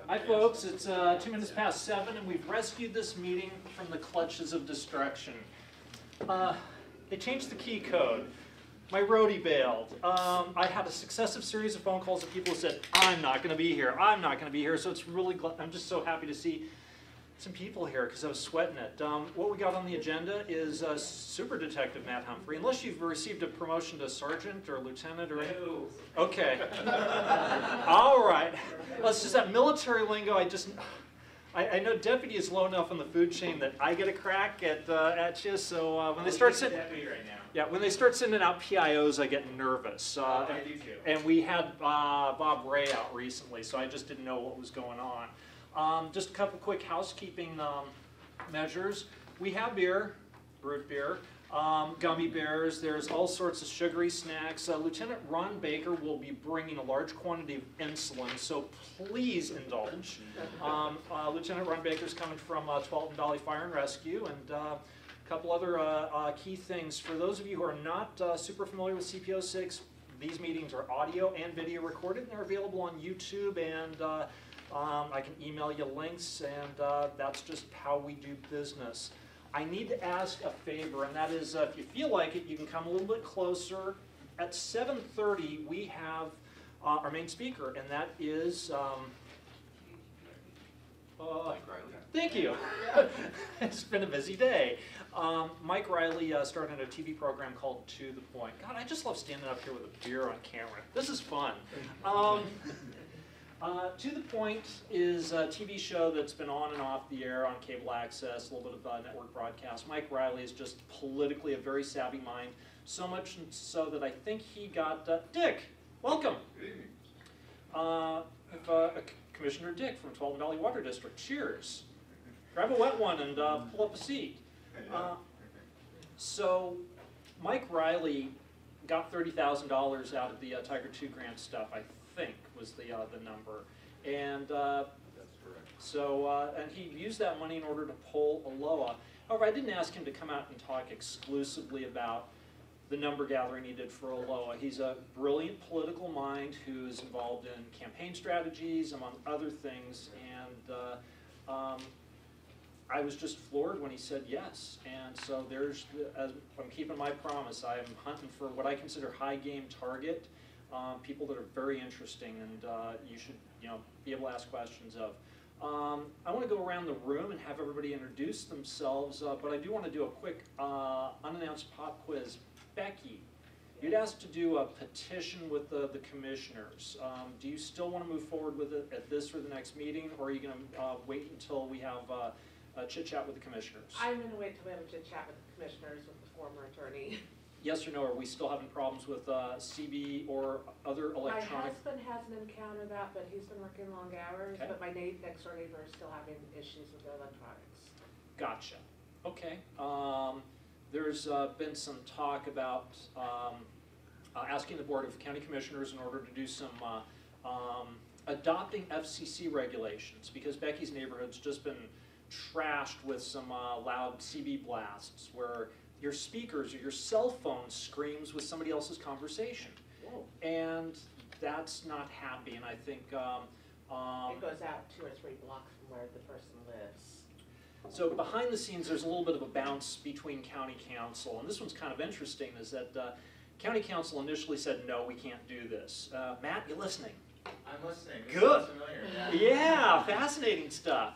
Hi folks, it's 2 minutes past 7 and we've rescued this meeting from the clutches of destruction. They changed the key code. My roadie bailed. I had a successive series of phone calls of people who said, I'm not going to be here, I'm not going to be here, so it's really, I'm just so happy to see some people here because I was sweating it. What we got on the agenda is Super Detective Matt Humphrey. Unless you've received a promotion to sergeant or lieutenant or anything. No. Okay. All right. Well, it's just that military lingo. I know deputy is low enough on the food chain that I get a crack at you. So when they start sending, right now. yeah, when they start sending out PIOs, I get nervous. I do too. And we had Bob Ray out recently, so I just didn't know what was going on. Just a couple quick housekeeping measures. We have beer, root beer, gummy bears. There's all sorts of sugary snacks. Lieutenant Ron Baker will be bringing a large quantity of insulin, so please indulge. Lieutenant Ron Baker's coming from 12th and Dolly Fire and Rescue, and a couple other key things. For those of you who are not super familiar with CPO6, these meetings are audio and video recorded, and they're available on YouTube, and I can email you links, and that's just how we do business. I need to ask a favor, and that is if you feel like it, you can come a little bit closer. At 7:30, we have our main speaker, and that is Mike Riley. Thank you. It's been a busy day. Mike Riley started a TV program called To The Point. God, I just love standing up here with a beer on camera. This is fun. To The Point is a TV show that's been on and off the air on cable access, a little bit of network broadcast. Mike Riley is just politically a very savvy mind, so much so that I think he got, Dick, welcome. Good evening. Commissioner Dick from 12 and Valley Water District, cheers. Grab a wet one and pull up a seat. So Mike Riley got $30,000 out of the Tiger II grant stuff, I think was the number, and That's correct. so and he used that money in order to pull Aloha. However, I didn't ask him to come out and talk exclusively about the number gathering he did for Aloha. He's a brilliant political mind who's involved in campaign strategies, among other things, and I was just floored when he said yes. And so there's, as I'm keeping my promise, I'm hunting for what I consider high game target. People that are very interesting, and you should, be able to ask questions of. I want to go around the room and have everybody introduce themselves, but I do want to do a quick unannounced pop quiz. Becky, you'd asked to do a petition with the commissioners. Do you still want to move forward with it at this or the next meeting, or are you going to wait until we have a chit-chat with the commissioners? I'm going to wait until we have a chit-chat with the commissioners, with the former attorney. Yes or no, are we still having problems with CB or other electronic? My husband hasn't encountered that, but he's been working long hours. Okay. But my next door neighbor is still having issues with the electronics. Gotcha. Okay. There's been some talk about asking the Board of County Commissioners in order to do some adopting FCC regulations, because Becky's neighborhood's just been trashed with some loud CB blasts where your speakers or your cell phone screams with somebody else's conversation. Whoa. And that's not happy, and I think it goes out 2 or 3 blocks from where the person lives. so behind the scenes there's a little bit of a bounce between county council, and this one's kind of interesting, is that county council initially said, no, we can't do this. Matt, you listening? I'm listening. This Good. sounds familiar. Yeah, fascinating stuff.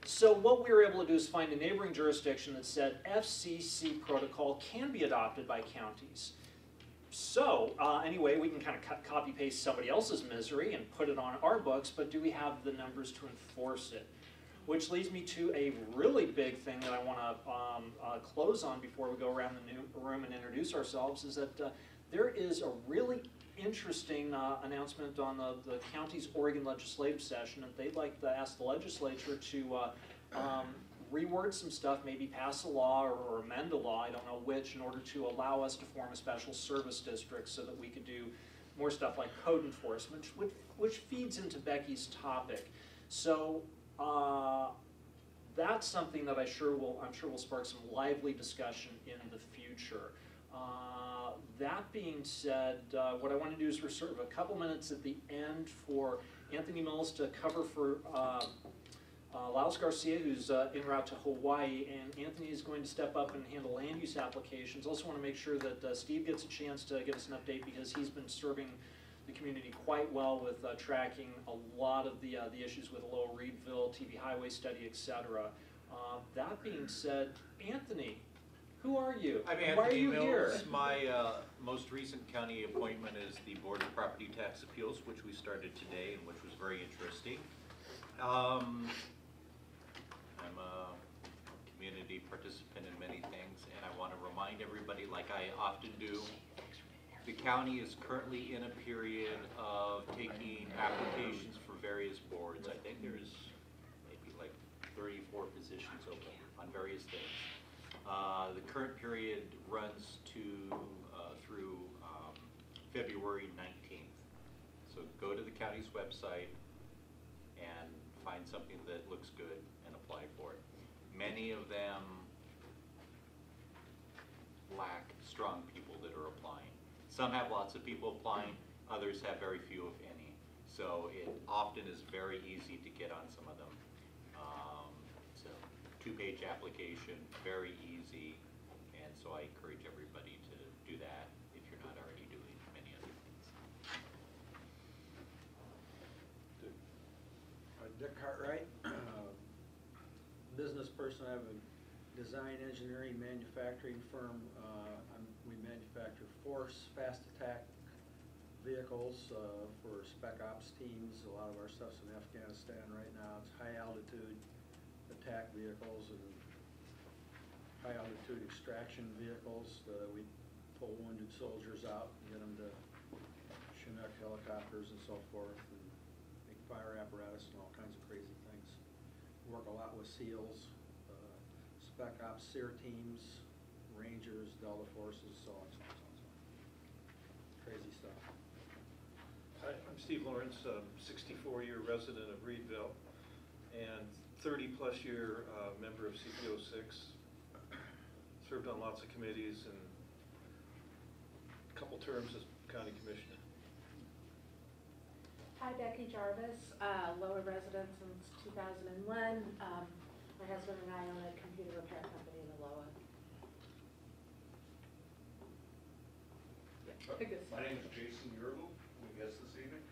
So what we were able to do is find a neighboring jurisdiction that said FCC protocol can be adopted by counties. So anyway, we can kind of copy paste somebody else's misery and put it on our books, but do we have the numbers to enforce it? Which leads me to a really big thing that I want to close on before we go around the room and introduce ourselves, is that there is a really interesting announcement on the county's Oregon legislative session, and they'd like to ask the legislature to reword some stuff, maybe pass a law or amend a law, I don't know which, in order to allow us to form a special service district so that we could do more stuff like code enforcement, which feeds into Becky's topic. So that's something that I'm sure will spark some lively discussion in the future. That That being said, what I want to do is reserve a couple minutes at the end for Anthony Mills to cover for Laos Garcia, who's en route to Hawaii, and Anthony is going to step up and handle land use applications. Also want to make sure that Steve gets a chance to give us an update because he's been serving the community quite well with tracking a lot of the issues with Aloha Reedville, TV Highway Study, etc. That being said, Anthony, who are you? I'm Why are Anthony you here? Mills. My most recent county appointment is the Board of Property Tax Appeals, which we started today and which was very interesting. I'm a community participant in many things, and I want to remind everybody, like I often do, the county is currently in a period of taking applications for various boards. I think there's maybe like 34 positions open on various things. The current period runs through February 19th. So go to the county's website and find something that looks good and apply for it. Many of them lack strong people that are applying. Some have lots of people applying, others have very few, if any. So it often is very easy to get on some of them. So 2-page application, very easy, and so I encourage everybody to do that if you're not already doing many other things. Dick Cartwright, business person. I have a design engineering manufacturing firm. We manufacture force fast attack vehicles for spec ops teams. A lot of our stuff's in Afghanistan right now. It's high altitude attack vehicles and high altitude extraction vehicles. We pull wounded soldiers out and get them to Chinook helicopters and so forth, and make fire apparatus and all kinds of crazy things. Work a lot with SEALs, spec ops, SEER teams, Rangers, Delta Forces, so on, so on, so on, so on. Crazy stuff. Hi, I'm Steve Lawrence, 64-year resident of Reedville and 30-plus year member of CPO6. Served on lots of committees and a couple terms as county commissioner. Hi, Becky Jarvis, Lower resident since 2001. My husband and I own a computer repair company in Aloha. My name is Jason Yerlu. We guest this evening.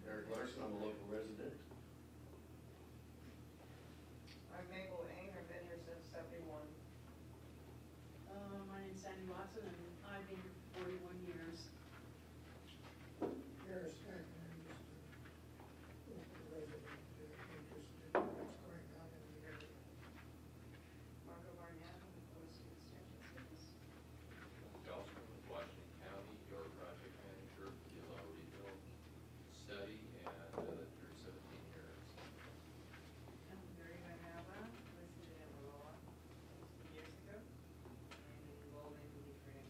Eric Larson, I'm a local resident. I'm Mabel Eng, I've been here since '71. My name's Sandy Watson, and I've been here for 41 years. Harris Stackman, I'm just a local resident, interested in what's going on in the area. Marco Barnett, I'm the Postal Extension Service. Gelsman with Washington County, your project manager for the Aloha Reedville Study, and through 17 years. I'm Mary Manava, listed in Aloha years ago, and enrolled in different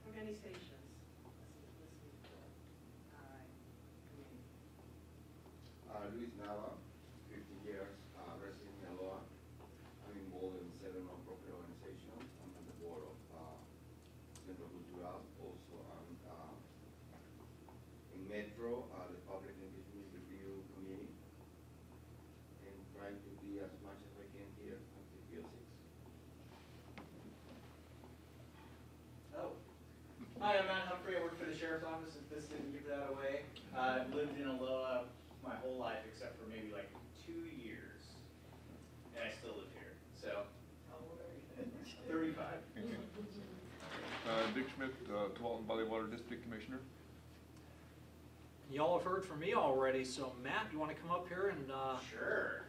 organizations listed for community. Luis Nava, 50 years, resident in Aloha. I'm involved in several non-profit organizations. I'm on the board of Centro Cultural. Also, I'm in Metro, the Public Engagement Review Committee, and trying to be as much as I can here at CPO6. Oh. Hi, I'm Matt Humphrey. I work for the Sheriff's Office, if this didn't give that away. I've lived in Aloha my whole life, except for maybe like 2 years. And I still live here, so. How old are you? 35. Dick Schmidt, Tualatin Valley Water District Commissioner. Y'all have heard from me already, so Matt, you want to come up here and Sure.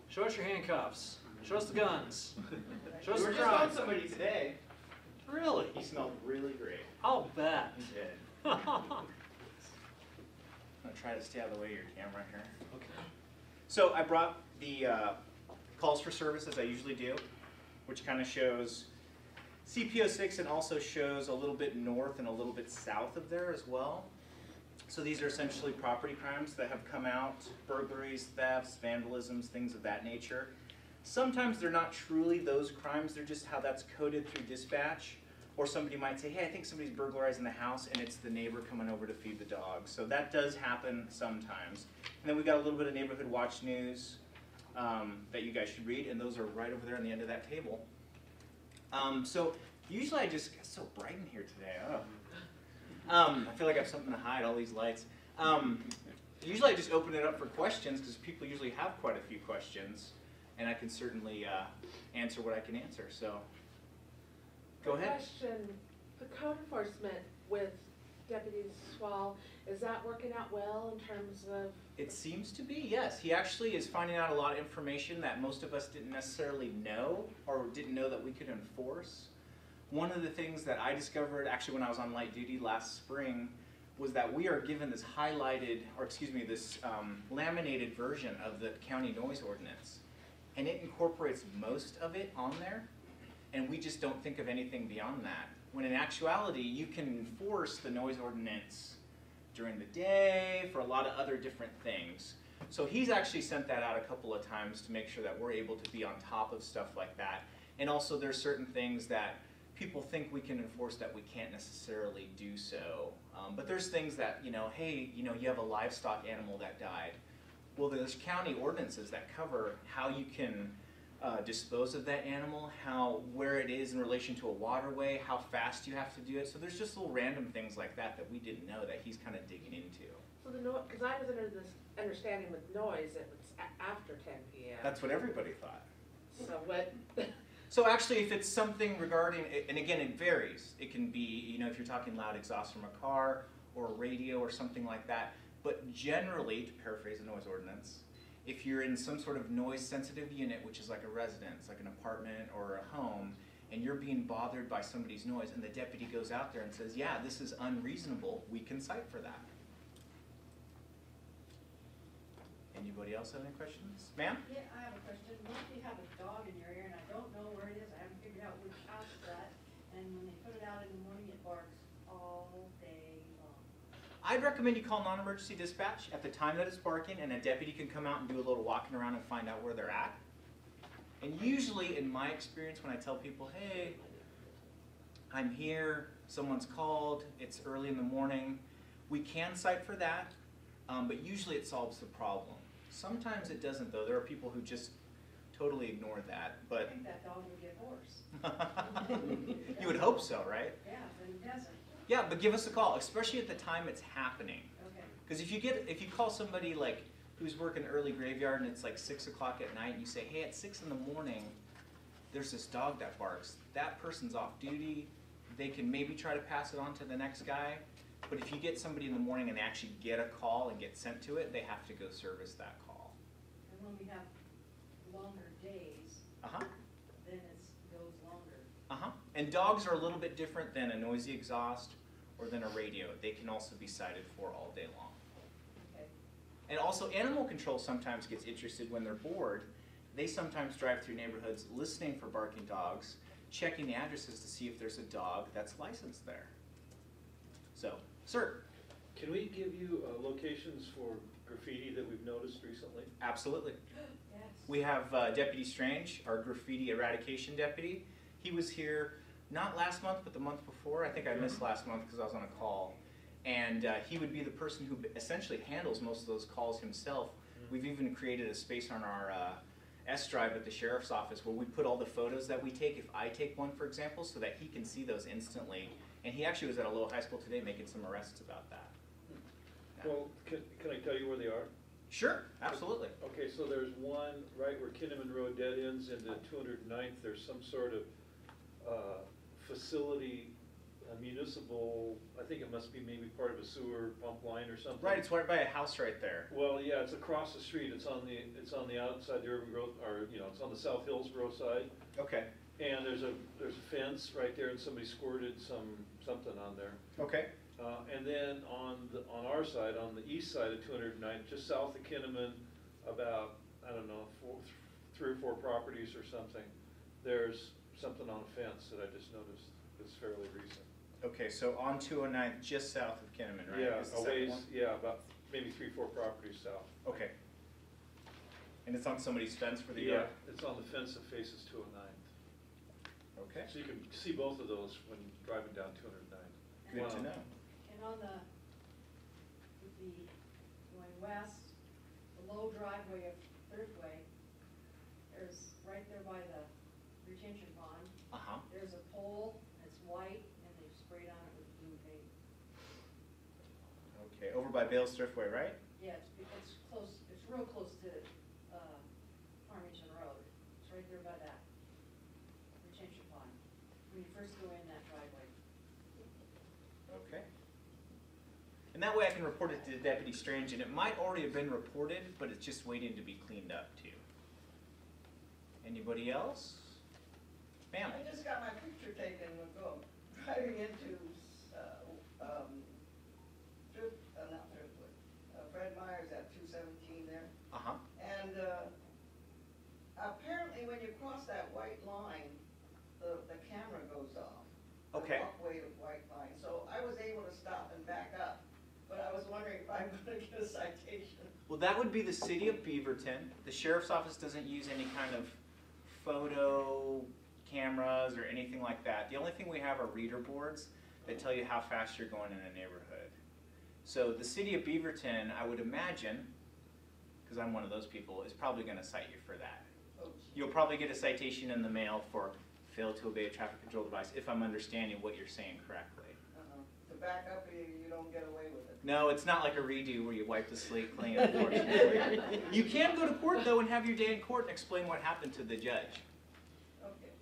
show us your handcuffs, show us the guns, show us We the were just on crime. somebody today. Really? He smelled really great. I'll bet. He did. I'm gonna try to stay out of the way of your camera here. Okay. So I brought the calls for service as I usually do, which kind of shows CPO6 and also shows a little bit north and a little bit south of there as well. So these are essentially property crimes that have come out, burglaries, thefts, vandalisms, things of that nature. Sometimes they're not truly those crimes, they're just how that's coded through dispatch. Or somebody might say, hey, I think somebody's burglarizing the house, and it's the neighbor coming over to feed the dog. So that does happen sometimes. And then we've got a little bit of neighborhood watch news that you guys should read, and those are right over there on the end of that table. So usually it's so bright in here today. Oh. I feel like I have something to hide, all these lights. Usually I just open it up for questions, because people usually have quite a few questions, and I can certainly answer what I can answer. So. Go ahead. Question, the code enforcement with Deputy Swall, is that working out well in terms of? It seems to be, yes. He actually is finding out a lot of information that most of us didn't necessarily know or didn't know that we could enforce. One of the things that I discovered actually when I was on light duty last spring was that we are given this highlighted, or excuse me, this laminated version of the county noise ordinance. And it incorporates most of it on there. And we just don't think of anything beyond that. When in actuality, you can enforce the noise ordinance during the day for a lot of other different things. So he's actually sent that out a couple of times to make sure that we're able to be on top of stuff like that. And also there's certain things that people think we can enforce that we can't necessarily do so. But there's things that, hey, you have a livestock animal that died. Well, there's county ordinances that cover how you can dispose of that animal, where it is in relation to a waterway, how fast you have to do it. So there's just little random things like that that we didn't know that he's kind of digging into. So because I was under this understanding with noise, it was after 10 p.m. That's what everybody thought. So what? So actually, if it's something regarding, and again, it varies. It can be, if you're talking loud exhaust from a car or a radio or something like that. But generally, to paraphrase the noise ordinance, if you're in some sort of noise-sensitive unit, which is like a residence, like an apartment or a home, and you're being bothered by somebody's noise, and the deputy goes out there and says, yeah, this is unreasonable, we can cite for that. Anybody else have any questions? Ma'am? Yeah, I have a question. What if you have a dog in your ear, and I don't know where it is, I haven't figured out which house it's at, and when they put it out in the morning, it barks all day long? I'd recommend you call non-emergency dispatch at the time that it's barking, and a deputy can come out and do a little walking around and find out where they're at. And usually, in my experience, when I tell people, hey, I'm here, someone's called, it's early in the morning, we can cite for that, but usually it solves the problem. Sometimes it doesn't, though. There are people who just totally ignore that. I But think that dog would get hoarse. you would hope so, right? Yeah, but it doesn't. Yeah, but give us a call, especially at the time it's happening. Okay. Because if you call somebody like who's working early graveyard and it's like 6 o'clock at night and you say, hey, at 6 in the morning, there's this dog that barks. That person's off duty. They can maybe try to pass it on to the next guy. But if you get somebody in the morning and they actually get a call and get sent to it, they have to go service that call. And when we have longer days, then it goes longer. And dogs are a little bit different than a noisy exhaust or than a radio. They can also be cited for all day long. Okay. And also animal control sometimes gets interested when they're bored. They sometimes drive through neighborhoods listening for barking dogs, checking the addresses to see if there's a dog that's licensed there. So, sir. Can we give you locations for graffiti that we've noticed recently? Absolutely. Yes. We have Deputy Strange, our graffiti eradication deputy. He was here not last month, but the month before. I think I missed last month because I was on a call. And he would be the person who essentially handles most of those calls himself. We've even created a space on our S drive at the sheriff's office where we put all the photos that we take, if I take one, for example, so that he can see those instantly. And he actually was at Aloha High School today making some arrests about that. Well, can I tell you where they are? Sure, absolutely. Okay, so there's one right where Kinnaman Road dead ends into 209th. There's some sort of facility, municipal, I think it must be maybe part of a sewer pump line or something. Right, it's right by a house right there. Well, yeah, it's across the street. It's on the outside the urban growth, or it's on the South Hillsborough side. Okay. And there's a fence right there, and somebody squirted something on there. Okay. And then on our side, on the east side of 209th, just south of Kinnaman, about, I don't know, 3 or 4 properties or something, there's something on a fence that I just noticed is fairly recent. Okay, so on 209th, just south of Kinnaman, right? Yeah, Is the a second ways, one? yeah, about maybe 3 or 4 properties south. Okay. And it's on somebody's fence for the Yeah, yard? it's on the fence that faces 209. Okay, So you can see both of those when driving down 209. good to Wow. know. And on the, with the, going west, the low driveway of Thriftway, there's, right there by the retention pond, Uh-huh. there's a pole, it's white, and they've sprayed on it with blue paint. Okay, over by Bale's Thriftway, right? Yeah, it's close, it's real close to, Farmington Road. It's right there by that retention pond, when you first go in that driveway. Okay. And that way I can report it to Deputy Strange, and it might already have been reported, but it's just waiting to be cleaned up too. Anybody else? Ma'am? I just got my picture taken driving into, not Driftwood, Fred Meyer's at 217 there. Uh-huh. And apparently when you cross that white line, the camera goes off. Okay. The walkway of white line. So I was able to stop and back up, but I was wondering if I'm gonna get a citation. Well, that would be the city of Beaverton. The sheriff's office doesn't use any kind of photo cameras or anything like that. The only thing we have are reader boards that tell you how fast you're going in a neighborhood. So the city of Beaverton, I would imagine, because I'm one of those people, is probably going to cite you for that. You'll probably get a citation in the mail for fail to obey a traffic control device, if I'm understanding what you're saying correctly. To back up, you don't get away with it. No, it's not like a redo where you wipe the slate clean, unfortunately. You can go to court, though, and have your day in court and explain what happened to the judge. Okay.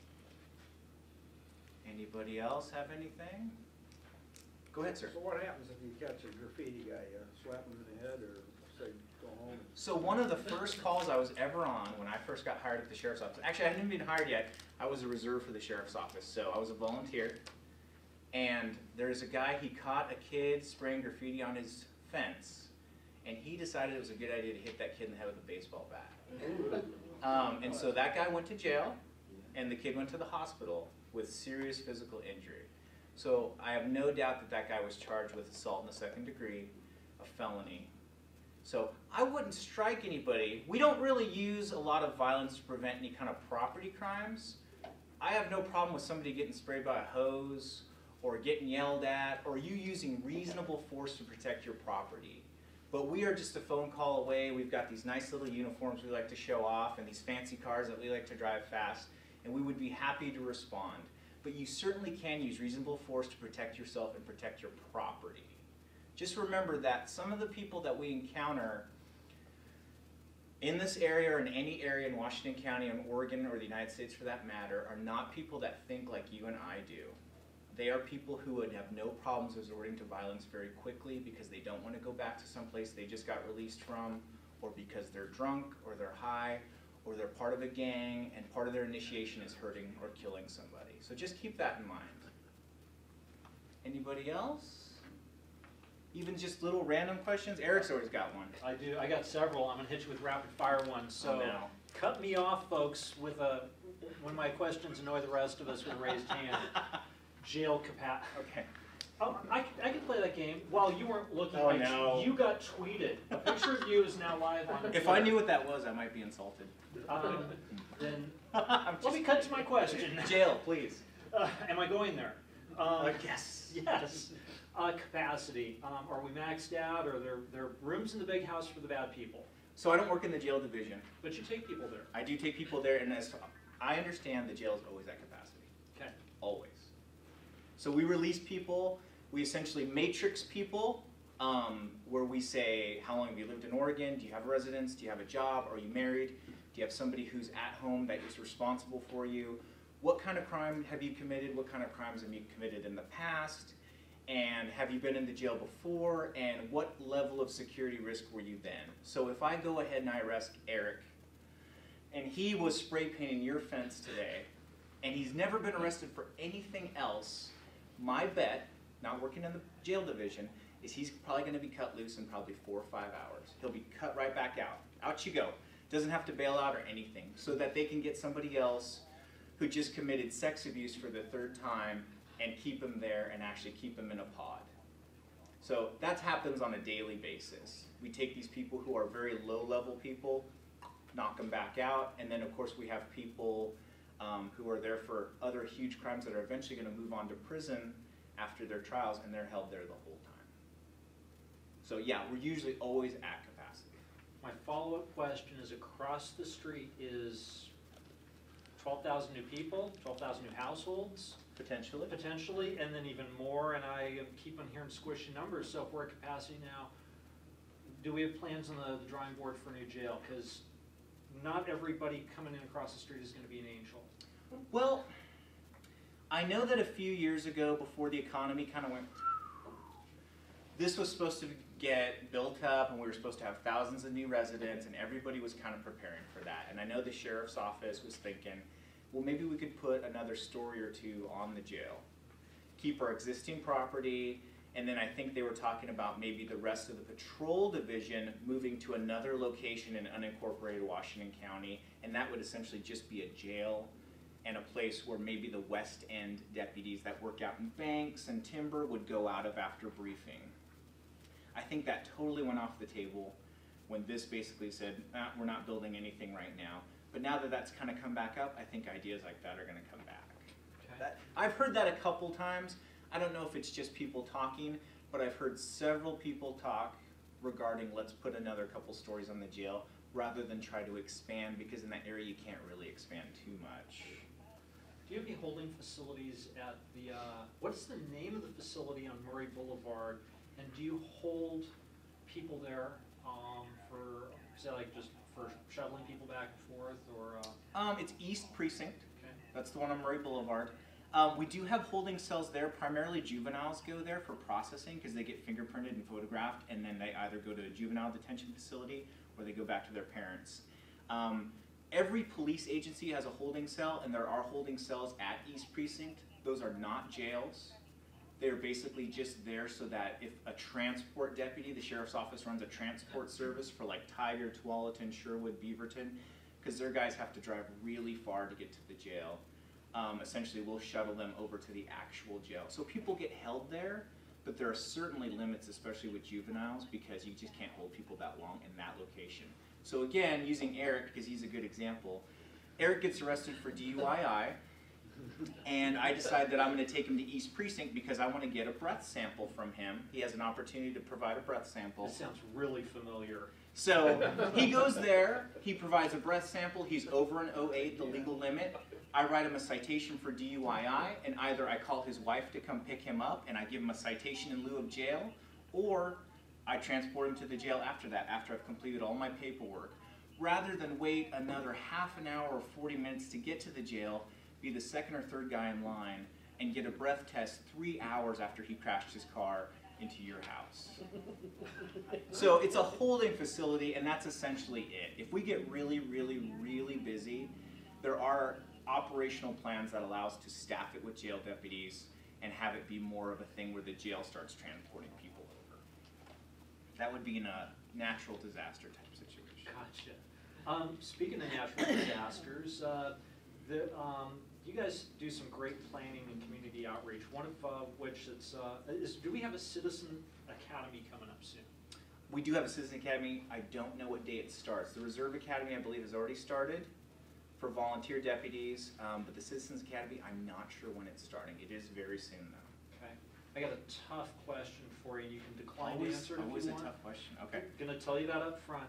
Anybody else have anything? Go ahead, sir. So what happens if you catch a graffiti guy? You slap him in the head or say, go home? So one of the first calls I was ever on when I first got hired at the sheriff's office, actually I hadn't even been hired yet, I was a reserve for the sheriff's office, so I was a volunteer. And there's a guy, he caught a kid spraying graffiti on his fence, and he decided it was a good idea to hit that kid in the head with a baseball bat. And so that guy went to jail, and the kid went to the hospital with serious physical injury. So I have no doubt that that guy was charged with assault in the second degree, a felony. So I wouldn't strike anybody. We don't really use a lot of violence to prevent any kind of property crimes. I have no problem with somebody getting sprayed by a hose, or getting yelled at, or you using reasonable force to protect your property. But we are just a phone call away. We've got these nice little uniforms we like to show off and these fancy cars that we like to drive fast, and we would be happy to respond. But you certainly can use reasonable force to protect yourself and protect your property. Just remember that some of the people that we encounter in this area or in any area in Washington County and Oregon or the United States for that matter are not people that think like you and I do. They are people who would have no problems resorting to violence very quickly because they don't want to go back to some place they just got released from, or because they're drunk, or they're high, or they're part of a gang, and part of their initiation is hurting or killing somebody. So just keep that in mind. Anybody else? Even just little random questions? Eric's always got one. I do. I got several. I'm going to hit you with rapid fire ones. So Oh, no. cut me off, folks, with when my questions annoy the rest of us with a raised hand. Jail capacity. Okay. Oh, I can play that game. While you weren't looking, Oh, no. you got tweeted. A picture of you is now live on If I knew what that was, I might be insulted. Then I'm let me cut to my question. Jail, please. Am I going there? Yes. Yes. Capacity. Are we maxed out? Or are there rooms in the big house for the bad people? So I don't work in the jail division. But you take people there. I do take people there, and as I understand, the jail is always at capacity. Okay. Always. So we release people, we essentially matrix people, where we say, how long have you lived in Oregon? Do you have a residence? Do you have a job? Are you married? Do you have somebody who's at home that is responsible for you? What kind of crime have you committed? What kind of crimes have you committed in the past? And have you been in the jail before? And what level of security risk were you then? So if I go ahead and I arrest Eric, and he was spray painting your fence today, and he's never been arrested for anything else, my bet, not working in the jail division, is he's probably going to be cut loose in probably 4 or 5 hours. He'll be cut right back out. Out you go. Doesn't have to bail out or anything, so that they can get somebody else who just committed sex abuse for the 3rd time and keep him there and actually keep him in a pod. So that happens on a daily basis. We take these people who are very low-level people, knock them back out, and then of course we have people who are there for other huge crimes that are eventually going to move on to prison after their trials, and they're held there the whole time. So yeah, we're usually always at capacity. My follow-up question is, across the street is 12,000 new people, 12,000 new households? Potentially. Potentially, and then even more, and I keep on hearing squishy numbers, so if we're at capacity now, do we have plans on the drawing board for a new jail? Because not everybody coming in across the street is going to be an angel. Well, I know that a few years ago, before the economy kind of went, this was supposed to get built up, and we were supposed to have thousands of new residents, and everybody was kind of preparing for that. And I know the sheriff's office was thinking, well, maybe we could put another story or two on the jail, keep our existing property, and then I think they were talking about maybe the rest of the patrol division moving to another location in unincorporated Washington County, and that would essentially just be a jail and a place where maybe the West End deputies that work out in banks and timber would go out of after briefing. I think that totally went off the table when this basically said, we're not building anything right now. But now that that's kind of come back up, I think ideas like that are going to come back. Okay. I've heard that a couple times. I don't know if it's just people talking, but I've heard several people talk regarding let's put another couple stories on the jail rather than try to expand, because in that area you can't really expand too much. Do you have any holding facilities at the, what's the name of the facility on Murray Boulevard? And do you hold people there for, say, like just for shuttling people back and forth, or? It's East Precinct. Okay. That's the one on Murray Boulevard. We do have holding cells there. Primarily juveniles go there for processing because they get fingerprinted and photographed, and then they either go to a juvenile detention facility or they go back to their parents. Every police agency has a holding cell, and there are holding cells at East Precinct. Those are not jails. They're basically just there so that if a transport deputy, the sheriff's office runs a transport service for like Tiger, Tualatin, Sherwood, Beaverton, because their guys have to drive really far to get to the jail. Essentially, we'll shuttle them over to the actual jail. So people get held there, but there are certainly limits, especially with juveniles, because you just can't hold people that long in that location. So again, using Eric, because he's a good example, Eric gets arrested for DUI, and I decide that I'm going to take him to East Precinct because I want to get a breath sample from him. He has an opportunity to provide a breath sample. This sounds really familiar. So he goes there, he provides a breath sample, he's over an 08, the legal limit. I write him a citation for DUI, and either I call his wife to come pick him up and I give him a citation in lieu of jail, or I transport him to the jail after that, after I've completed all my paperwork. Rather than wait another half an hour or 40 minutes to get to the jail, be the second or third guy in line, and get a breath test 3 hours after he crashed his car into your house. So it's a holding facility, and that's essentially it. If we get really, really, really busy, there are operational plans that allow us to staff it with jail deputies and have it be more of a thing where the jail starts transporting people over. That would be in a natural disaster type situation. Gotcha. Speaking of natural disasters, you guys do some great planning and community outreach. One of which is, do we have a Citizen Academy coming up soon? We do have a Citizen Academy. I don't know what day it starts. The Reserve Academy, I believe, has already started for volunteer deputies, but the Citizens Academy, I'm not sure when it's starting. It is very soon, though. Okay. I got a tough question for you. You can decline to answer it if you want. Always a tough question. Okay. I'm going to tell you that up front.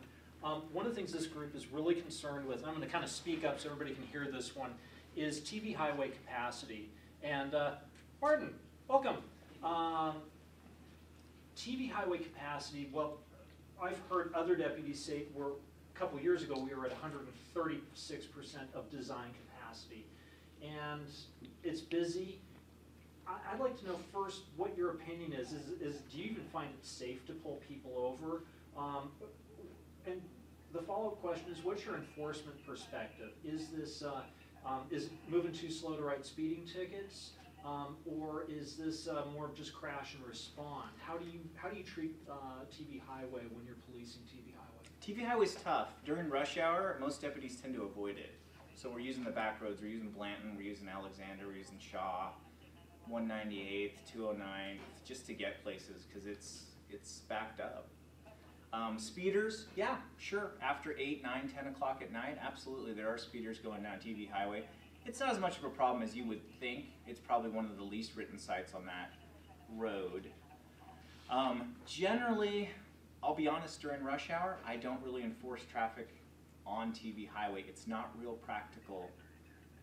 One of the things this group is really concerned with, and I'm going to kind of speak up so everybody can hear this one, is TV highway capacity. And Martin, welcome. TV highway capacity, well, I've heard other deputies say a couple years ago we were at 136% of design capacity. And it's busy. I'd like to know first what your opinion is do you even find it safe to pull people over? And the follow-up question is, what's your enforcement perspective? Is this is it moving too slow to write speeding tickets, or is this more of just crash and respond? How do you treat TV highway when you're policing TV highway? TV highway's tough. During rush hour, most deputies tend to avoid it. So we're using the back roads. We're using Blanton. We're using Alexander. We're using Shaw, 198th, 209th, just to get places because it's backed up. Speeders, yeah, sure. After 8, 9, 10 o'clock at night, absolutely, there are speeders going down TV Highway. It's not as much of a problem as you would think. It's probably one of the least written sites on that road. Generally, I'll be honest, during rush hour, I don't really enforce traffic on TV Highway. It's not real practical.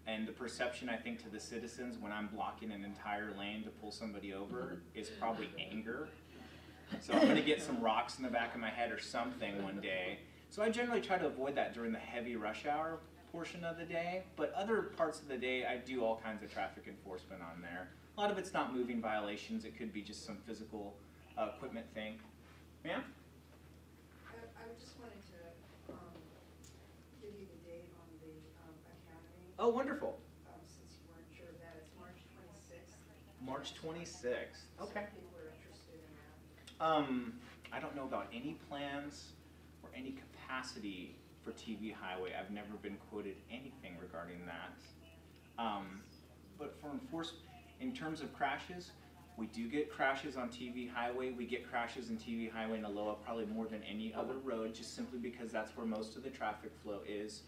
And the perception, I think, to the citizens when I'm blocking an entire lane to pull somebody over is probably anger. So I'm gonna get some rocks in the back of my head or something one day. So I generally try to avoid that during the heavy rush hour portion of the day, but other parts of the day I do all kinds of traffic enforcement on there. A lot of it's not moving violations, it could be just some physical equipment thing. Ma'am? I just wanted to give you the date on the academy. Oh, wonderful. Since you weren't sure of that, it's March 26th. March 26th, okay. Some people are interested in that. I don't know about any plans or any capacity for TV Highway. I've never been quoted anything regarding that. But for enforcement, in terms of crashes, we do get crashes on TV Highway. We get crashes in TV Highway in Aloha probably more than any other road, just simply because that's where most of the traffic flow is.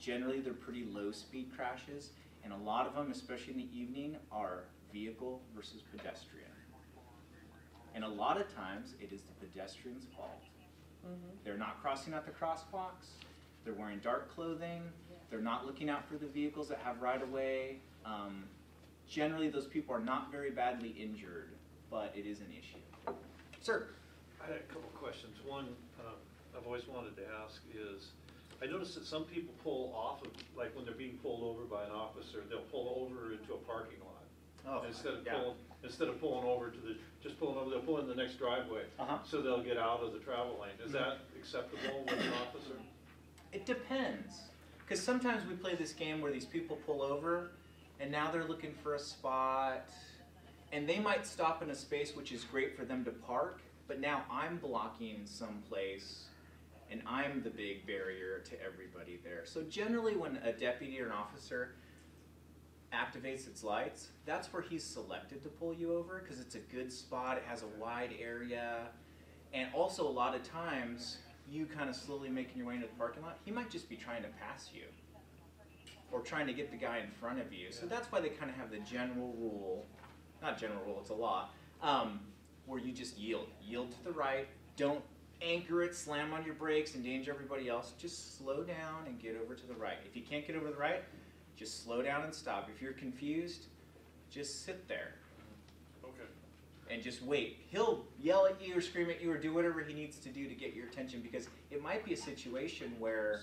Generally, they're pretty low speed crashes, and a lot of them, especially in the evening, are vehicle versus pedestrian. And a lot of times, it is the pedestrian's fault. They're not crossing out the crosswalks, they're wearing dark clothing, they're not looking out for the vehicles that have right-of-way. Generally, those people are not very badly injured, but it is an issue. Sir? I had a couple questions. One, I've always wanted to ask is, I noticed that some people pull off of, like when they're being pulled over by an officer, they'll pull over into a parking lot. Oh, Instead of pulling over to the, just pulling over, they'll pull in the next driveway. So they'll get out of the travel lane. Is that acceptable with an officer? It depends. Because sometimes we play this game where these people pull over and now they're looking for a spot and they might stop in a space which is great for them to park, but now I'm blocking some place and I'm the big barrier to everybody there. So generally when a deputy or an officer activates its lights, that's where he's selected to pull you over because it's a good spot, it has a wide area, and also a lot of times you kind of slowly making your way into the parking lot, he might just be trying to pass you or trying to get the guy in front of you. So that's why they kind of have the general rule, not general rule, it's a law, where you just yield to the right, don't anchor it, slam on your brakes, endanger everybody else, just slow down and get over to the right. If you can't get over to the right, just slow down and stop. If you're confused, just sit there. Okay. And just wait. He'll yell at you or scream at you or do whatever he needs to do to get your attention, because it might be a situation where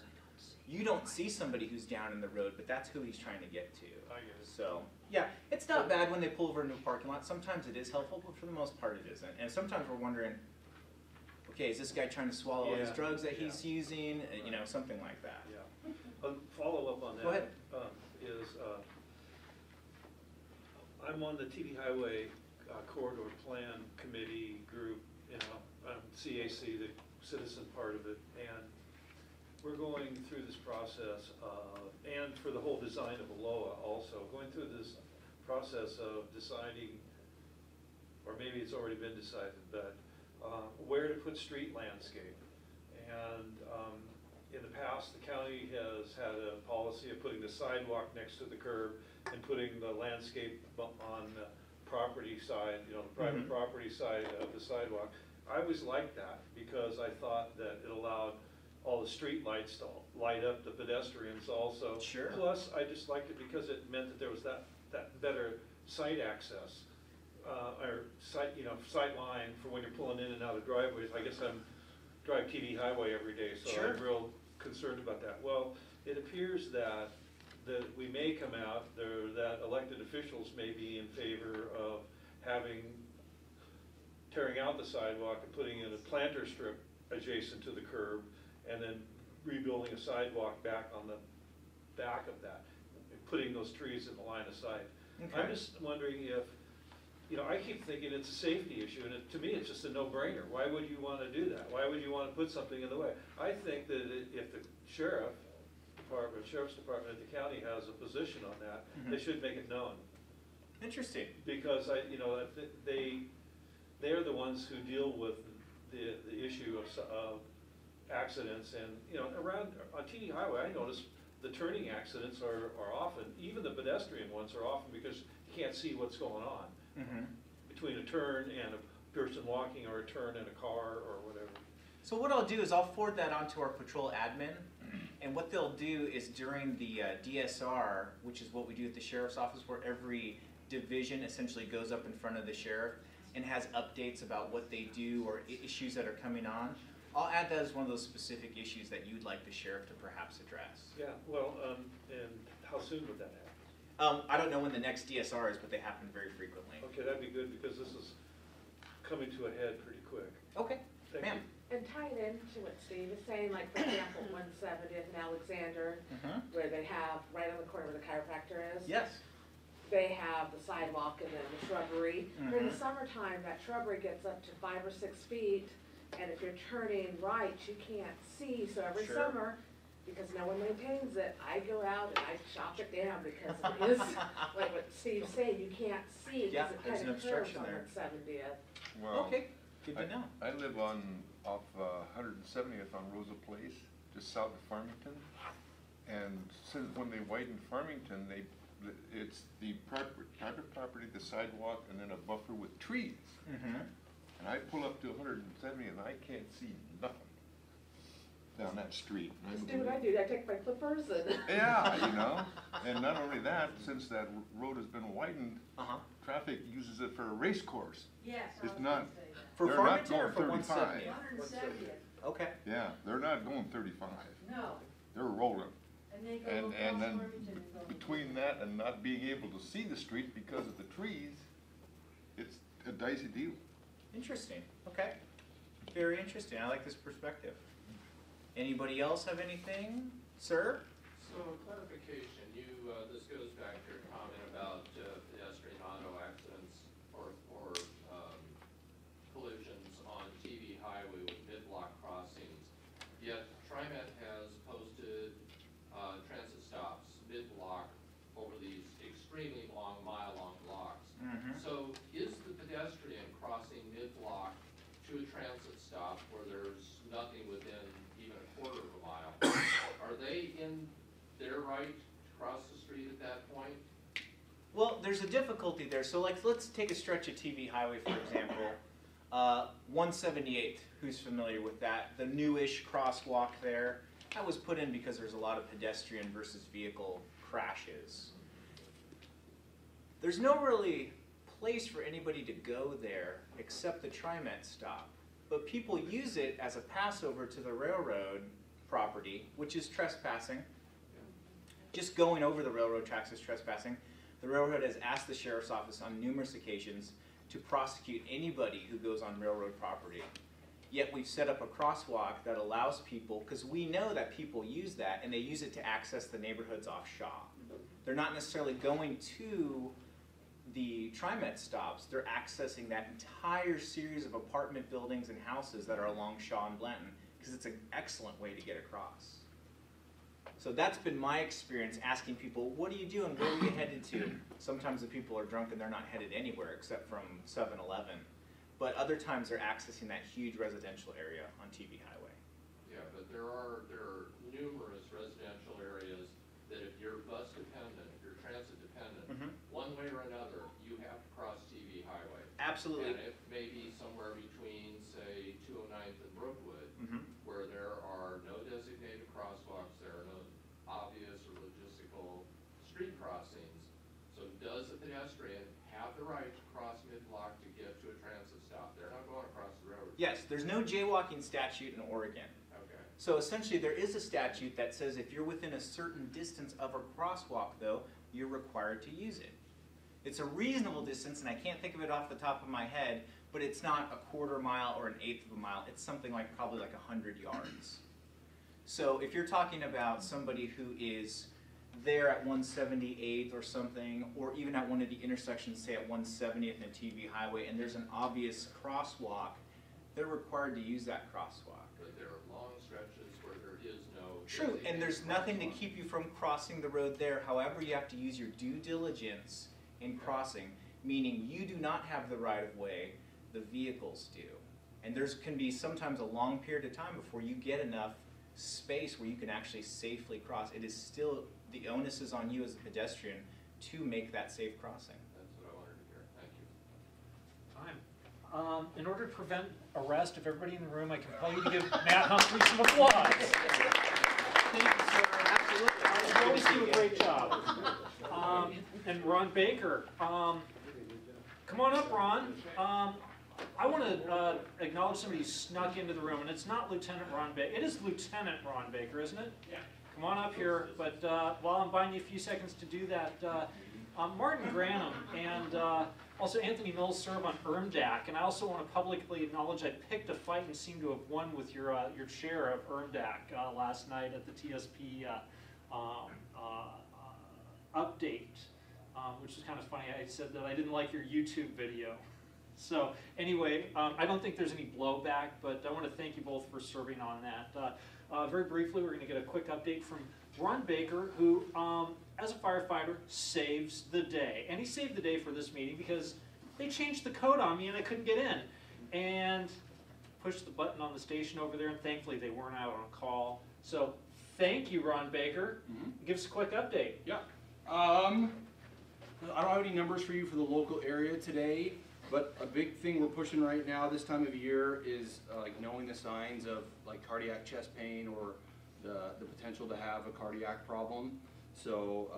you don't see somebody who's down in the road, but that's who he's trying to get to. I get it. So, yeah, it's not bad when they pull over into a parking lot. Sometimes it is helpful, but for the most part it isn't. And sometimes we're wondering, okay, is this guy trying to swallow all his drugs that he's using? You know, something like that. Yeah. Follow up on that. Go ahead. I'm on the TV Highway Corridor Plan Committee group, CAC, the citizen part of it, and we're going through this process, and for the whole design of Aloha also, going through this process of deciding, or maybe it's already been decided, but where to put street landscape. And in the past, the county has had a policy of putting the sidewalk next to the curb and putting the landscape on the property side, the private property side of the sidewalk. I always liked that because I thought that it allowed all the street lights to light up the pedestrians also. Sure. Plus, I just liked it because it meant that there was that better sight access, or sight line for when you're pulling in and out of driveways. I guess drive TV Highway every day, so Sure. I'm real concerned about that. Well, it appears that we may come out there, that elected officials may be in favor of tearing out the sidewalk and putting in a planter strip adjacent to the curb, and then rebuilding a sidewalk back on the back of that, and putting those trees in the line of sight. Okay. I'm just wondering if, I keep thinking it's a safety issue, and to me, it's just a no-brainer. Why would you want to do that? Why would you want to put something in the way? I think that if the sheriff's department at the county has a position on that, they should make it known. Interesting. Because they're the ones who deal with the issue of accidents, and, you know, around, on TD Highway, I noticed the turning accidents are often, even the pedestrian ones are often because you can't see what's going on between a turn and a person walking, or a turn in a car, or whatever. So what I'll do is I'll forward that onto our patrol admin, and what they'll do is during the DSR, which is what we do at the sheriff's office, where every division essentially goes up in front of the sheriff and has updates about what they do or issues that are coming on, I'll add that as one of those specific issues that you'd like the sheriff to perhaps address. Yeah, well, and how soon would that happen? I don't know when the next DSR is, but they happen very frequently. Okay, that'd be good, because this is coming to a head pretty quick. Okay, Thank ma'am. you. And tying into what Steve is saying, like for example, 170th and Alexander, where they have, right on the corner where the chiropractor is. Yes. They have the sidewalk and then the shrubbery. During the summertime, that shrubbery gets up to 5 or 6 feet, and if you're turning right, you can't see. So every Sure. summer, because no one maintains it, I go out and I chop it down, because it is, like what Steve's saying, you can't see, Yeah, because it there's kind an of curves obstruction on there. 170th. Well, Okay, good to know. I live off 170th on Rosa Place, just south of Farmington. And since when they widened Farmington, it's the private property, the sidewalk, and then a buffer with trees. And I pull up to 170 and I can't see nothing down that street. Just do what I do, I take my clippers and. Yeah, you know, and not only that, since that road has been widened, traffic uses it for a race course. Yes, I It's was not, gonna say that. For they're not Farmington or going for 35. 170th? 170th, Okay. Yeah, they're not going 35. no, They're rolling. and they go And across then Farmington and go. between that and not being able to see the street because of the trees, it's a dicey deal. Interesting. Okay. Very interesting. I like this perspective. Anybody else have anything? Sir? So clarification, this goes back to your comment about pedestrian auto accidents or collisions on TV highway with mid-block crossings. Yet TriMet has posted transit stops mid-block over these extremely long, mile-long blocks. So is the pedestrian crossing mid-block to a transit stop where there's nothing within even a quarter of a mile, are they in their right to cross the street at that point? Well, there's a difficulty there. So like, let's take a stretch of TV highway, for example. 178, who's familiar with that? The newish crosswalk there. That was put in because there's a lot of pedestrian versus vehicle crashes. There's no really place for anybody to go there except the TriMet stop. But people use it as a passover to the railroad property, which is trespassing. Just going over the railroad tracks is trespassing. The railroad has asked the sheriff's office on numerous occasions to prosecute anybody who goes on railroad property. Yet we've set up a crosswalk that allows people, because we know that people use that, and they use it to access the neighborhoods off Shaw. They're not necessarily going to the TriMet stops, they're accessing that entire series of apartment buildings and houses that are along Shaw and Blanton, because it's an excellent way to get across. So that's been my experience, asking people, what are you doing, where are you headed to? Sometimes the people are drunk and they're not headed anywhere except from 7-Eleven. But other times they're accessing that huge residential area on TV highway. Yeah, but there are numerous residential areas that if you're bus dependent, if you're transit dependent, one way or another, you have to cross TV highway. Absolutely. And it may be somewhere between, say, 209th and Brookwood, where there are no designated crosswalks, there are no obvious or logistical street crossings. So does the pedestrian have the right to cross mid-block to get to a transit stop? They're not going across the road. Yes, there's no jaywalking statute in Oregon. Okay. So essentially there is a statute that says if you're within a certain distance of a crosswalk, though, you're required to use it. It's a reasonable distance, and I can't think of it off the top of my head, but it's not a quarter mile or an eighth of a mile. It's something like probably like 100 yards. So if you're talking about somebody who is there at 178th or something, or even at one of the intersections, say at 170th and TV highway, and there's an obvious crosswalk, they're required to use that crosswalk. But there are long stretches where there is no... True, and there's nothing to keep you from crossing the road there. However, you have to use your due diligence in crossing, meaning you do not have the right of way, the vehicles do. And there's can be sometimes a long period of time before you get enough space where you can actually safely cross. It is still, the onus is on you as a pedestrian to make that safe crossing. That's what I wanted to hear. Thank you. Time. In order to prevent arrest of everybody in the room, I compel you to give Matt Humphrey some applause. Thank you, sir. Absolutely. You always do a great job. And Ron Baker. Come on up, Ron. I want to acknowledge somebody who snuck into the room, and it's not Lieutenant Ron Baker. It is Lieutenant Ron Baker, isn't it? Yeah. Come on up here. But while I'm buying you a few seconds to do that, Martin Granum and also Anthony Mills serve on ERMDAC, and I also want to publicly acknowledge I picked a fight and seem to have won with your chair of ERMDAC last night at the TSP update, which is kind of funny. I said that I didn't like your YouTube video. So anyway, I don't think there's any blowback, but I want to thank you both for serving on that. Very briefly, we're going to get a quick update from Ron Baker, who, as a firefighter, saves the day. And he saved the day for this meeting because they changed the code on me and I couldn't get in. And pushed the button on the station over there, and thankfully they weren't out on call. So thank you, Ron Baker. Give us a quick update. Yeah. I don't have any numbers for you for the local area today, but a big thing we're pushing right now this time of year is like knowing the signs of like cardiac chest pain or the potential to have a cardiac problem. So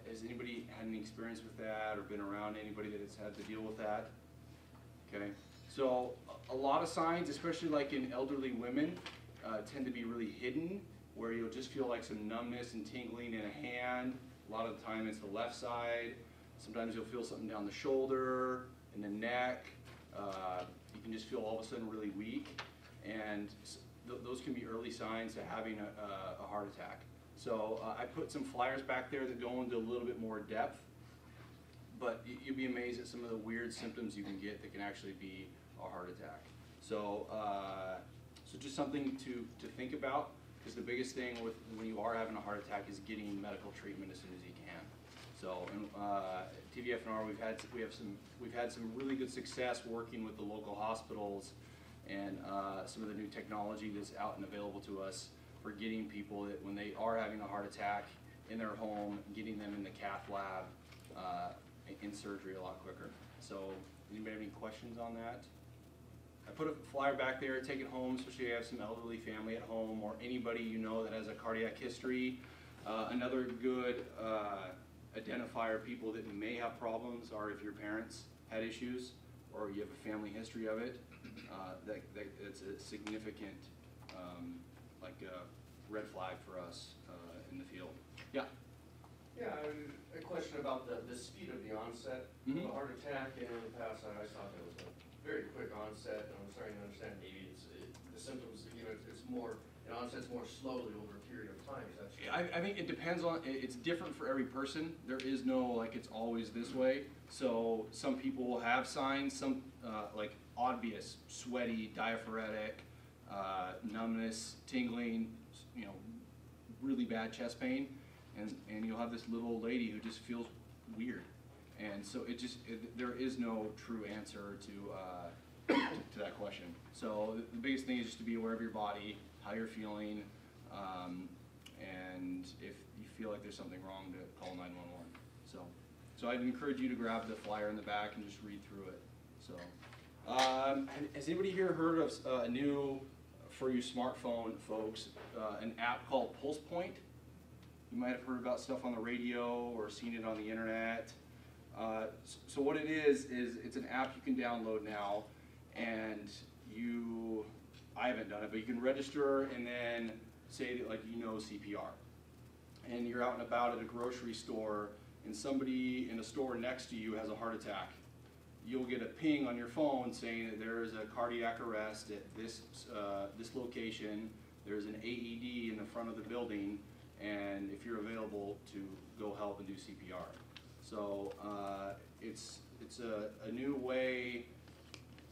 has anybody had any experience with that or been around anybody that has had to deal with that? Okay. So a lot of signs, especially like in elderly women, tend to be really hidden, where you'll just feel like some numbness and tingling in a hand. A lot of the time it's the left side. Sometimes you'll feel something down the shoulder, in the neck. You can just feel all of a sudden really weak. And those can be early signs to having a heart attack. So I put some flyers back there that go into a little bit more depth. But you'll be amazed at some of the weird symptoms you can get that can actually be a heart attack. So, so just something to think about, because the biggest thing when you are having a heart attack is getting medical treatment as soon as you can. So, and TVFNR, we've had some really good success working with the local hospitals and some of the new technology that's out and available to us for getting people that when they are having a heart attack in their home, getting them in the cath lab in surgery a lot quicker. So, anybody have any questions on that? I put a flyer back there, take it home, especially if you have some elderly family at home or anybody you know that has a cardiac history. Another good identifier of people that may have problems are if your parents had issues or you have a family history of it. That's a significant red flag for us in the field. Yeah? Yeah, a question about the speed of the onset of a heart attack. And in the past, I always thought that was a very quick onset, and I'm starting to understand maybe the symptoms, it's more, it onsets more slowly over a period of time. Is that true? I think it depends on, it's different for every person. There is no, like, it's always this way. So some people will have signs, some like obvious, sweaty, diaphoretic, numbness, tingling, really bad chest pain. And you'll have this little old lady who just feels weird. And so there is no true answer to that question. So the biggest thing is just to be aware of your body, how you're feeling, and if you feel like there's something wrong, to call 911. So I'd encourage you to grab the flyer in the back and just read through it. So has anybody here heard of a new, for you smartphone folks, an app called Pulse Point? You might have heard about stuff on the radio or seen it on the internet. So what it is it's an app you can download now, and I haven't done it, but you can register and then say that, like, CPR. And you're out and about at a grocery store and somebody in a store next to you has a heart attack. You'll get a ping on your phone saying that there is a cardiac arrest at this location, there's an AED in the front of the building, and if you're available to go help and do CPR. So it's a new way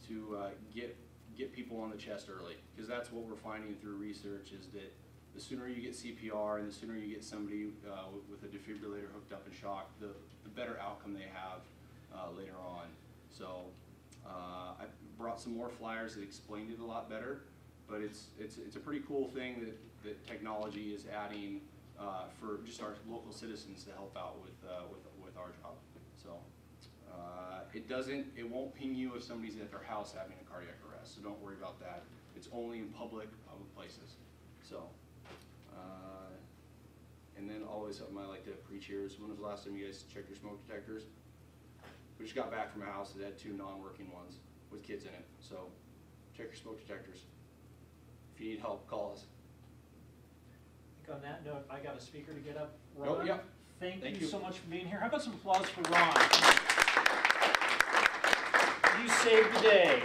to get people on the chest early, because that's what we're finding through research, is that the sooner you get CPR and the sooner you get somebody with a defibrillator hooked up and shocked, the better outcome they have later on. So I brought some more flyers that explained it a lot better. But it's a pretty cool thing that technology is adding for just our local citizens to help out with our job. So it won't ping you if somebody's at their house having a cardiac arrest. So don't worry about that. It's only in public places. So. And then always something I like to preach here is, when was the last time you guys checked your smoke detectors? We just got back from a house that had 2 non-working ones with kids in it. So check your smoke detectors. If you need help, call us. I think on that note, I got a speaker to get up. Ron, Oh, yeah. Thank Thank you you so much for being here. How about some applause for Ron? You saved the day.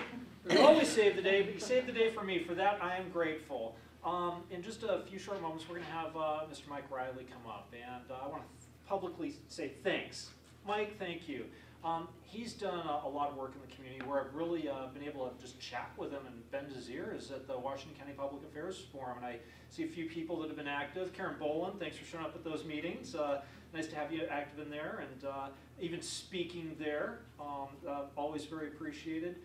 You always save the day, but you saved the day for me. For that, I am grateful. In just a few short moments, we're going to have Mr. Mike Riley come up, and I want to publicly say thanks. Mike, thank you. He's done a lot of work in the community. Where I've really been able to just chat with him and bend his ear is at the Washington County Public Affairs Forum, and I see a few people that have been active. Karen Boland, thanks for showing up at those meetings. Nice to have you active in there, and even speaking there, always very appreciated.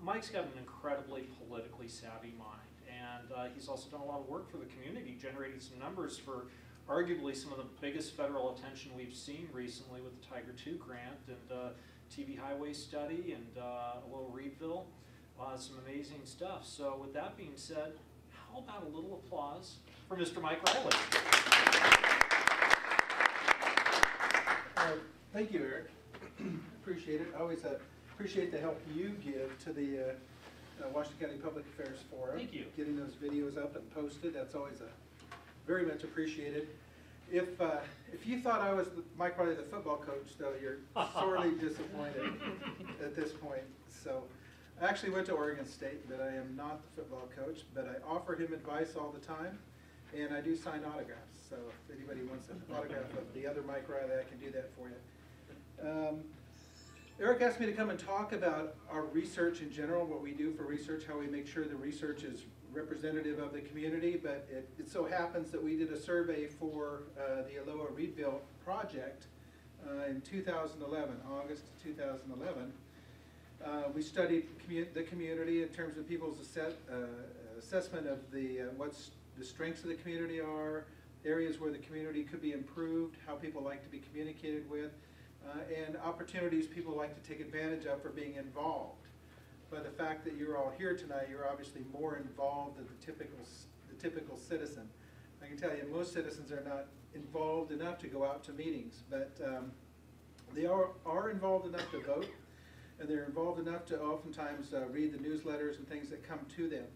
Mike's got an incredibly politically savvy mind. And he's also done a lot of work for the community, generating some numbers for arguably some of the biggest federal attention we've seen recently with the Tiger II grant and TV Highway Study and Aloha Reedville. Some amazing stuff. So with that being said, how about a little applause for Mr. Mike Riley? Thank you, Eric. Appreciate it. I always appreciate the help you give to the Washington County Public Affairs Forum. Thank you. Getting those videos up and posted, that's always very much appreciated. If you thought I was Mike Riley, the football coach, though, you're sorely disappointed at this point. So I actually went to Oregon State, but I am not the football coach, but I offer him advice all the time, and I do sign autographs. So if anybody wants an autograph of the other Mike Riley, I can do that for you. Eric asked me to come and talk about our research in general, what we do for research, how we make sure the research is representative of the community, but it so happens that we did a survey for the Aloha Reedville project in 2011, August 2011. We studied the community in terms of people's assessment of what's the strengths of the community are, areas where the community could be improved, how people like to be communicated with, and opportunities people like to take advantage of for being involved. By the fact that you're all here tonight, you're obviously more involved than the typical citizen. I can tell you most citizens are not involved enough to go out to meetings, but they are involved enough to vote, and they're involved enough to oftentimes read the newsletters and things that come to them.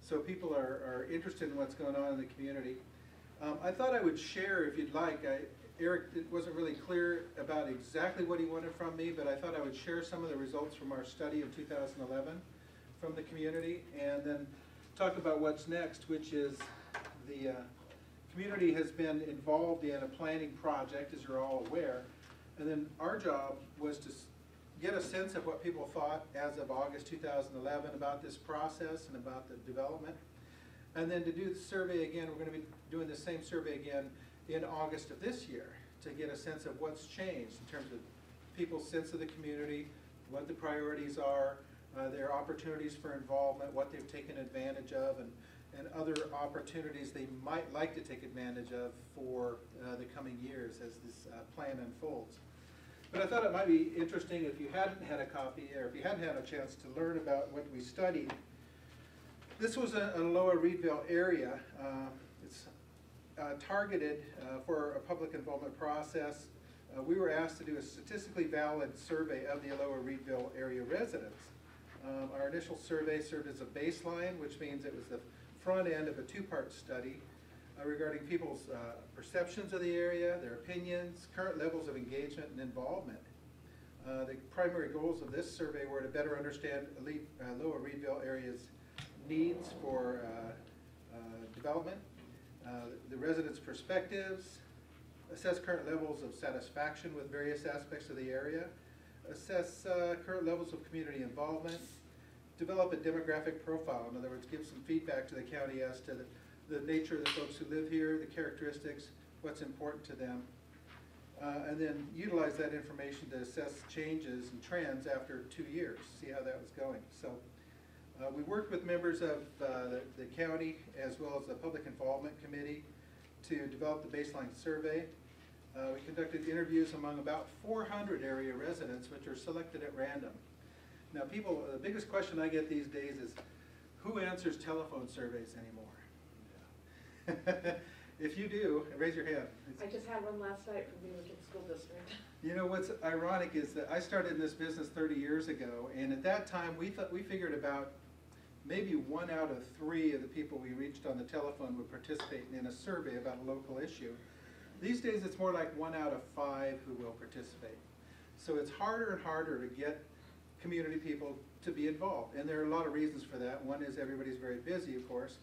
So people are interested in what's going on in the community. I thought I would share, if you'd like, Eric wasn't really clear about exactly what he wanted from me, but I thought I would share some of the results from our study of 2011 from the community, and then talk about what's next, which is the community has been involved in a planning project, as you're all aware, and then our job was to get a sense of what people thought as of August 2011 about this process and about the development, and then to do the survey again. We're going to be doing the same survey again in August of this year to get a sense of what's changed in terms of people's sense of the community, what the priorities are, their opportunities for involvement, what they've taken advantage of, and other opportunities they might like to take advantage of for the coming years as this plan unfolds. But I thought it might be interesting if you hadn't had a copy, or if you hadn't had a chance to learn about what we studied. This was an Aloha Reedville area. It's targeted for a public involvement process. We were asked to do a statistically valid survey of the Aloha Reedville area residents. Our initial survey served as a baseline, which means it was the front end of a two-part study regarding people's perceptions of the area, their opinions, current levels of engagement and involvement. The primary goals of this survey were to better understand Aloha Reedville area's needs for development, the residents' perspectives, assess current levels of satisfaction with various aspects of the area, assess current levels of community involvement, develop a demographic profile. In other words, give some feedback to the county as to the nature of the folks who live here, the characteristics, what's important to them, and then utilize that information to assess changes and trends after 2 years, see how that was going. So We worked with members of the county as well as the Public Involvement Committee to develop the baseline survey. We conducted interviews among about 400 area residents, which are selected at random. Now people, the biggest question I get these days is, who answers telephone surveys anymore? If you do, raise your hand. I just had one last night from the Lincoln School District. You know, what's ironic is that I started in this business 30 years ago, and at that time, we figured about maybe 1 out of 3 of the people we reached on the telephone would participate in a survey about a local issue. These days, it's more like 1 out of 5 who will participate. So it's harder and harder to get community people to be involved, and there are a lot of reasons for that. One is everybody's very busy, of course,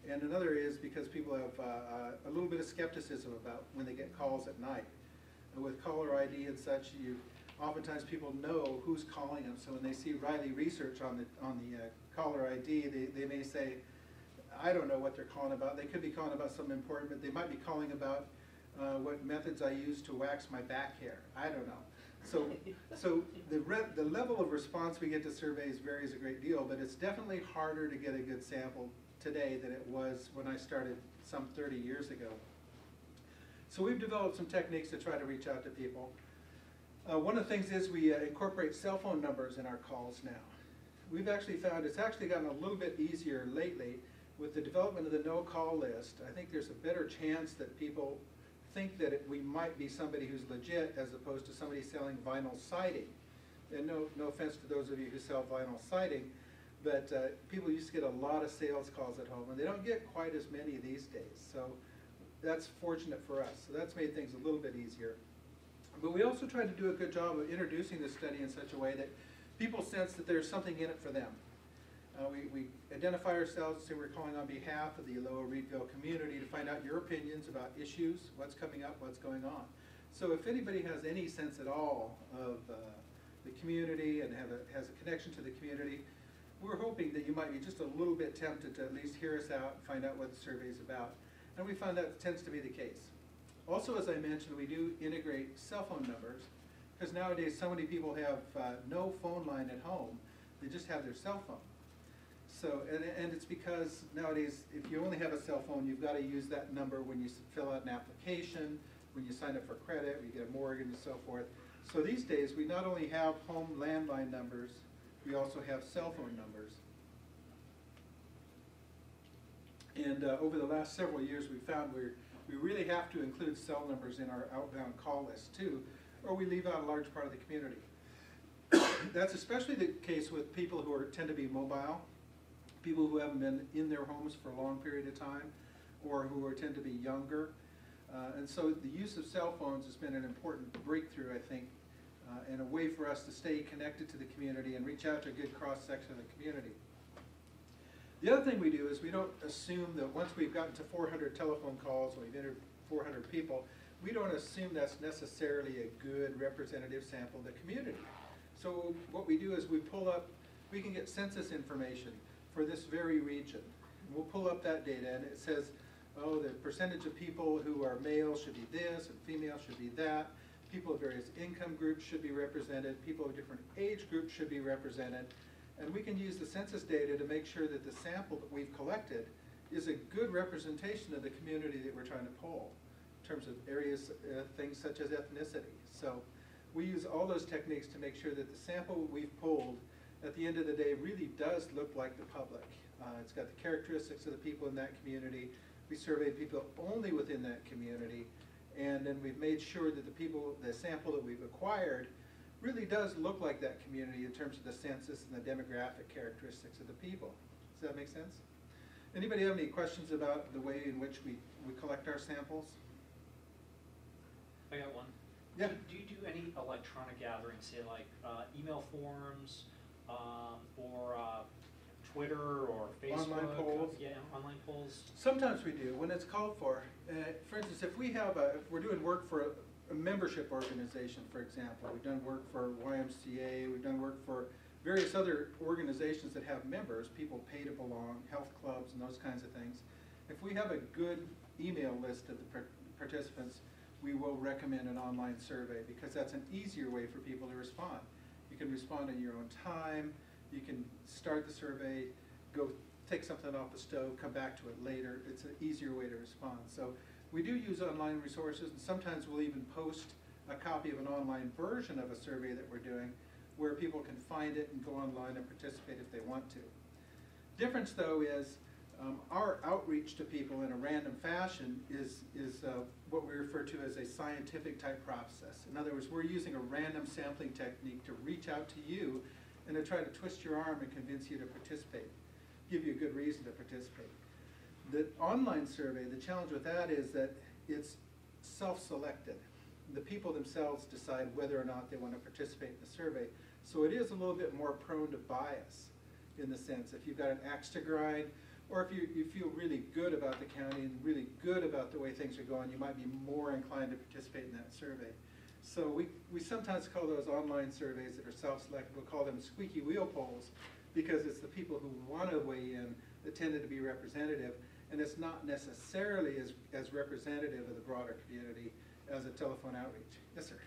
and another is because people have a little bit of skepticism about when they get calls at night. And with caller ID and such, oftentimes people know who's calling them, so when they see Riley Research on the caller ID, they may say, I don't know what they're calling about. They could be calling about something important, but they might be calling about what methods I use to wax my back hair. I don't know. So the level of response we get to surveys varies a great deal, but it's definitely harder to get a good sample today than it was when I started some 30 years ago. So we've developed some techniques to try to reach out to people. One of the things is we incorporate cell phone numbers in our calls now. We've actually found it's actually gotten a little bit easier lately with the development of the no-call list. I think there's a better chance that people think that we might be somebody who's legit as opposed to somebody selling vinyl siding. And no offense to those of you who sell vinyl siding, but people used to get a lot of sales calls at home, and they don't get quite as many these days. So that's fortunate for us. So that's made things a little bit easier. But we also try to do a good job of introducing the study in such a way that people sense that there's something in it for them. We identify ourselves, say we're calling on behalf of the Aloha Reedville community to find out your opinions about issues, what's coming up, what's going on. So if anybody has any sense at all of the community and has a connection to the community, we're hoping that you might be just a little bit tempted to at least hear us out and find out what the survey is about. And we found that tends to be the case. Also, as I mentioned, we do integrate cell phone numbers, because nowadays so many people have no phone line at home, they just have their cell phone. So, and it's because nowadays, if you only have a cell phone, you've got to use that number when you fill out an application, when you sign up for credit, when you get a mortgage and so forth. So these days, we not only have home landline numbers, we also have cell phone numbers. And over the last several years, we found we really have to include cell numbers in our outbound call list too, or we leave out a large part of the community. That's especially the case with people who tend to be mobile, people who haven't been in their homes for a long period of time, or who tend to be younger. And so the use of cell phones has been an important breakthrough, I think, and a way for us to stay connected to the community and reach out to a good cross-section of the community. The other thing we do is we don't assume that once we've gotten to 400 telephone calls, and we've entered 400 people, we don't assume that's necessarily a good representative sample of the community. So what we do is we can get census information for this very region. And we'll pull up that data, and it says, oh, the percentage of people who are male should be this, and female should be that. People of various income groups should be represented. People of different age groups should be represented. And we can use the census data to make sure that the sample that we've collected is a good representation of the community that we're trying to poll in terms of areas, things such as ethnicity. So we use all those techniques to make sure that the sample we've pulled at the end of the day really does look like the public. It's got the characteristics of the people in that community. We surveyed people only within that community, and then we've made sure that the sample that we've acquired really does look like that community in terms of the census and the demographic characteristics of the people. Does that make sense? Anybody have any questions about the way in which we collect our samples? I got one. Yeah. Do you do any electronic gathering, say like email forms, or Twitter or Facebook? Online polls? Yeah, online polls. Sometimes we do, when it's called for. For instance, if we're doing work for a membership organization, for example, we've done work for YMCA, we've done work for various other organizations that have members, people pay to belong, health clubs and those kinds of things. If we have a good email list of the participants, we will recommend an online survey because that's an easier way for people to respond. You can respond in your own time, you can start the survey, go take something off the stove, come back to it later. It's an easier way to respond. So we do use online resources, and sometimes we'll even post a copy of an online version of a survey that we're doing where people can find it and go online and participate if they want to. Difference though is our outreach to people in a random fashion is what we refer to as a scientific type process. In other words, we're using a random sampling technique to reach out to you and to try to twist your arm and convince you to participate, give you a good reason to participate. The online survey, the challenge with that is that it's self-selected. The people themselves decide whether or not they want to participate in the survey. So it is a little bit more prone to bias in the sense if you've got an axe to grind, or if you feel really good about the county and really good about the way things are going, you might be more inclined to participate in that survey. So we sometimes call those online surveys that are self-selected, we'll call them squeaky wheel polls, because it's the people who want to weigh in that tended to be representative, and it's not necessarily as representative of the broader community as a telephone outreach. Yes, sir.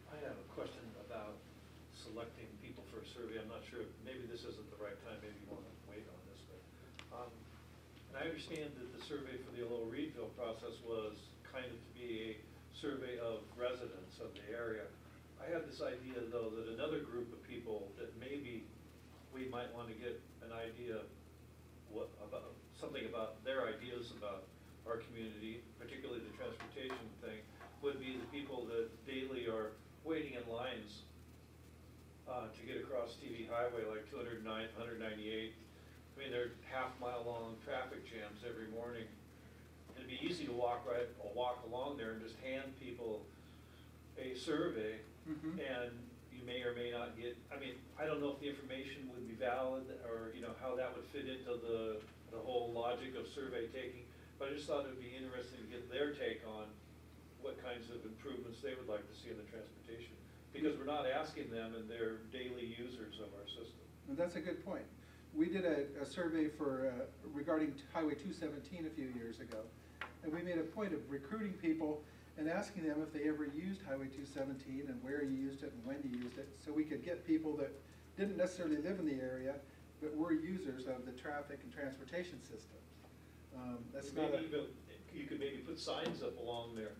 I have a question about selecting people for a survey. I'm not sure, maybe this isn't the right time, maybe you want to wait on this, but and I understand that the survey for the Aloha Reedville process was kind of to be a survey of residents of the area. I had this idea though that another group of people that maybe we might want to get an idea about something about their ideas about our community, particularly the transportation thing, would be the people that daily are waiting in lines to get across TV Highway like 209th, 198th. I mean, they're half-mile-long traffic jams every morning. It'd be easy to walk along there and just hand people a survey, and you may or may not get. I mean, I don't know if the information would be valid, or how that would fit into the whole logic of survey taking. But I just thought it would be interesting to get their take on what kinds of improvements they would like to see in the transportation, because we're not asking them, and they're daily users of our system. And that's a good point. We did a survey for regarding Highway 217 a few years ago, and we made a point of recruiting people and asking them if they ever used Highway 217 and where you used it and when you used it, so we could get people that didn't necessarily live in the area but were users of the traffic and transportation systems. That's not you could maybe put signs up along there,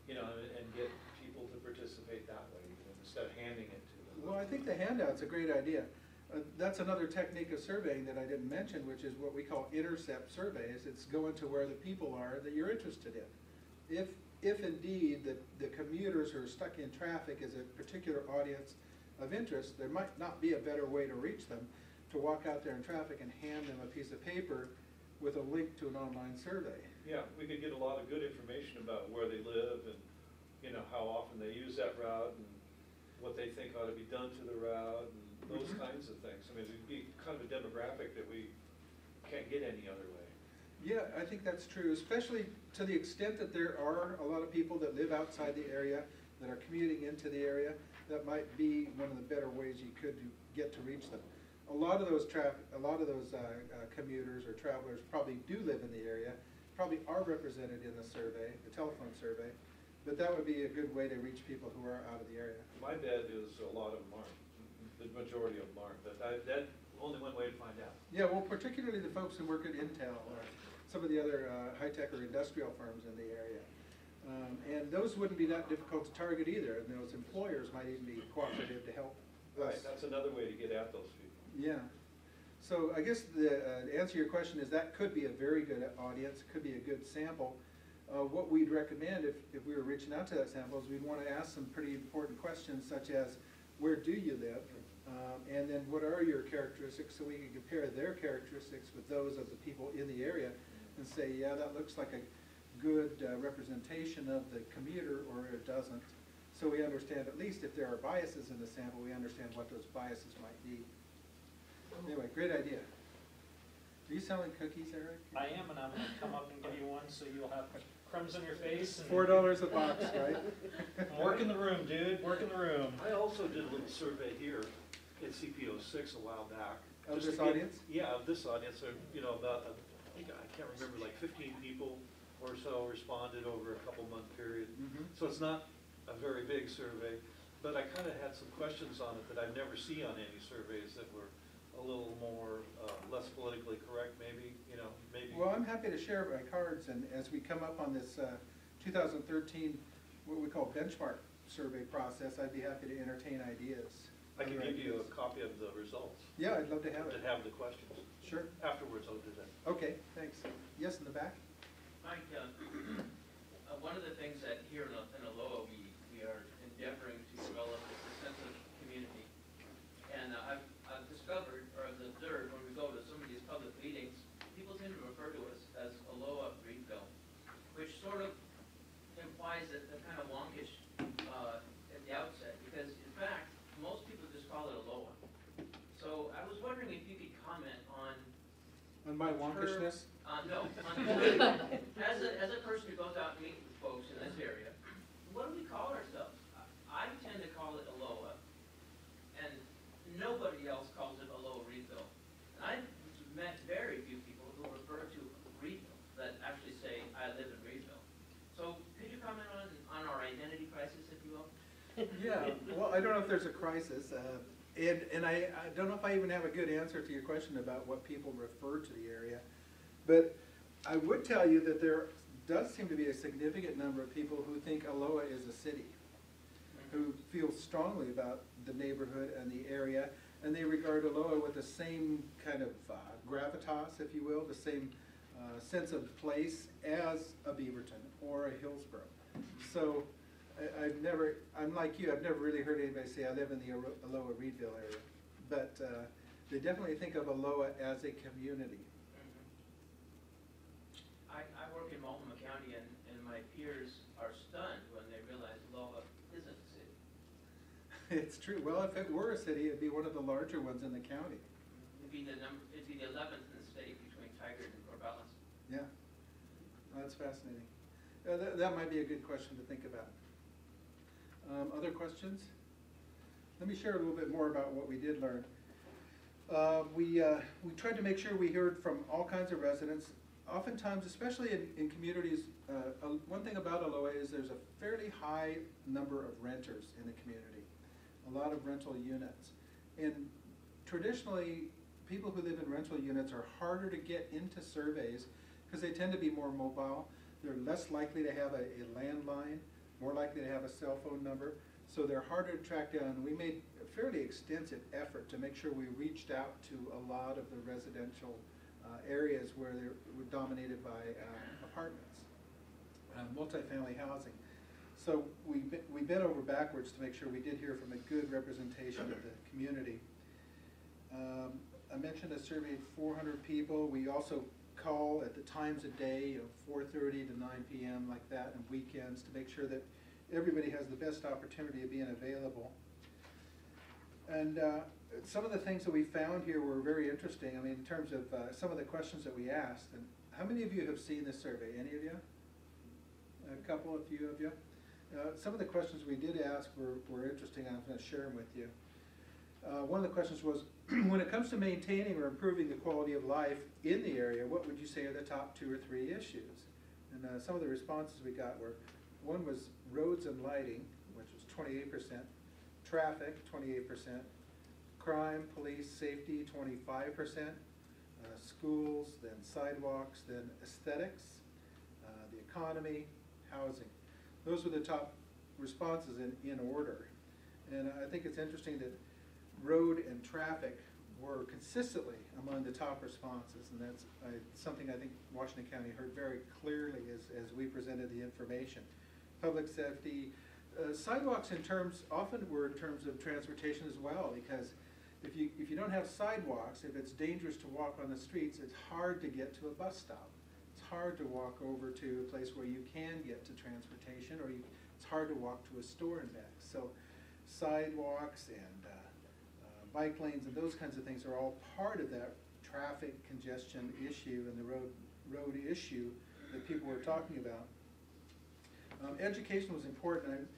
and get people to participate that way, instead of handing it to them. Well, I think the handout's a great idea. That's another technique of surveying that I didn't mention, which is what we call intercept surveys. It's going to where the people are that you're interested in. If indeed the commuters who are stuck in traffic is a particular audience of interest, there might not be a better way to reach them to walk out there in traffic and hand them a piece of paper with a link to an online survey. Yeah, we could get a lot of good information about where they live and, how often they use that route and what they think ought to be done to the route and those kinds of things. I mean, it'd be kind of a demographic that we can't get any other way. Yeah, I think that's true, especially to the extent that there are a lot of people that live outside the area, that are commuting into the area. That might be one of the better ways you could get to reach them. A lot of those commuters or travelers probably do live in the area, probably are represented in the survey, the telephone survey, but that would be a good way to reach people who are out of the area. My bet is a lot of them aren't. The majority of them aren't, but that's only one way to find out. Yeah, well, particularly the folks who work at Intel or some of the other high-tech or industrial firms in the area. And those wouldn't be that difficult to target either, and those employers might even be cooperative to help us. Right, that's another way to get at those people. Yeah. So I guess the answer to your question is that could be a very good audience, could be a good sample. What we'd recommend if we were reaching out to that sample is we'd want to ask some pretty important questions such as, where do you live? And then what are your characteristics, so we can compare their characteristics with those of the people in the area and say, yeah, that looks like a good representation of the commuter, or it doesn't. So we understand, at least if there are biases in the sample, we understand what those biases might be. Anyway, great idea. Are you selling cookies, Eric? I am, and I'm going to come up and give you one so you'll have crumbs on your face. And $4 a box, right? Work in the room, dude. Work in the room. I also did a little survey here at CPO6 a while back. Of this audience? Yeah, of this audience. About, I can't remember, like 15 people or so responded over a couple-month period. So it's not a very big survey, but I kind of had some questions on it that I've never seen on any surveys that were a little more, less politically correct, maybe, you know, maybe. Well, I'm happy to share my cards, and as we come up on this 2013, what we call benchmark survey process, I'd be happy to entertain ideas. I can give you a copy of the results. Yeah, I'd love to have it. To have the questions. Sure. Afterwards, I'll do that. Okay, thanks. Yes, in the back? Mike, one of the things that here in Aloha we are endeavoring to develop is a sense of community. And I've discovered, or I've observed, when we go to some of these public meetings, people tend to refer to us as Aloha Reedville, which sort of implies that they're kind of wonkish at the outset, because in fact, most people just call it Aloha. So I was wondering if you could comment on my wonkishness? No. As a person who goes out and meets with folks in this area, what do we call ourselves? I tend to call it Aloha, and nobody else calls it Aloha Reedville. I've met very few people who refer to Reedville that actually say, I live in Reedville. So could you comment on our identity crisis, if you will? Yeah, well, I don't know if there's a crisis, and I don't know if I even have a good answer to your question about what people refer to the area, but I would tell you that there does seem to be a significant number of people who think Aloha is a city, who feel strongly about the neighborhood and the area, and they regard Aloha with the same kind of gravitas, if you will, the same sense of place as a Beaverton or a Hillsborough. So I've never, I'm like you, I've never really heard anybody say I live in the Aloha Reedville area, but they definitely think of Aloha as a community. I work in Multnomah County, and my peers are stunned when they realize Aloha isn't a city. It's true. Well, if it were a city, it'd be one of the larger ones in the county. It'd be the 11th in the state between Tigard and Corvallis. Yeah, that's fascinating. That might be a good question to think about. Other questions? Let me share a little bit more about what we did learn. We tried to make sure we heard from all kinds of residents. Oftentimes, especially in communities, one thing about Aloha is there's a fairly high number of renters in the community, a lot of rental units. And traditionally, people who live in rental units are harder to get into surveys because they tend to be more mobile. They're less likely to have a landline, more likely to have a cell phone number, so they're harder to track down. We made a fairly extensive effort to make sure we reached out to a lot of the residential areas where they were dominated by apartments, multifamily housing. So we bent over backwards to make sure we did hear from a good representation of the community. I mentioned I surveyed 400 people. We also call at the times of day, 4:30 to 9 p.m. like that, and weekends to make sure that everybody has the best opportunity of being available. And some of the things that we found here were very interesting. I mean, in terms of some of the questions that we asked. And how many of you have seen this survey? Any of you? A couple, a few of you? Some of the questions we did ask were interesting. I'm going to share them with you. One of the questions was, when it comes to maintaining or improving the quality of life in the area, what would you say are the top 2 or 3 issues? And some of the responses we got were, one was roads and lighting, which was 28%, traffic, 28%, crime, police, safety, 25%, schools, then sidewalks, then aesthetics, the economy, housing. Those were the top responses in order. And I think it's interesting that road and traffic were consistently among the top responses, and that's something I think Washington County heard very clearly as we presented the information. Public safety, sidewalks often were in terms of transportation as well, because if you don't have sidewalks, if it's dangerous to walk on the streets, it's hard to get to a bus stop. It's hard to walk over to a place where you can get to transportation, or it's hard to walk to a store and back. So sidewalks and bike lanes and those kinds of things are all part of that traffic congestion issue and the road issue that people were talking about. Education was important.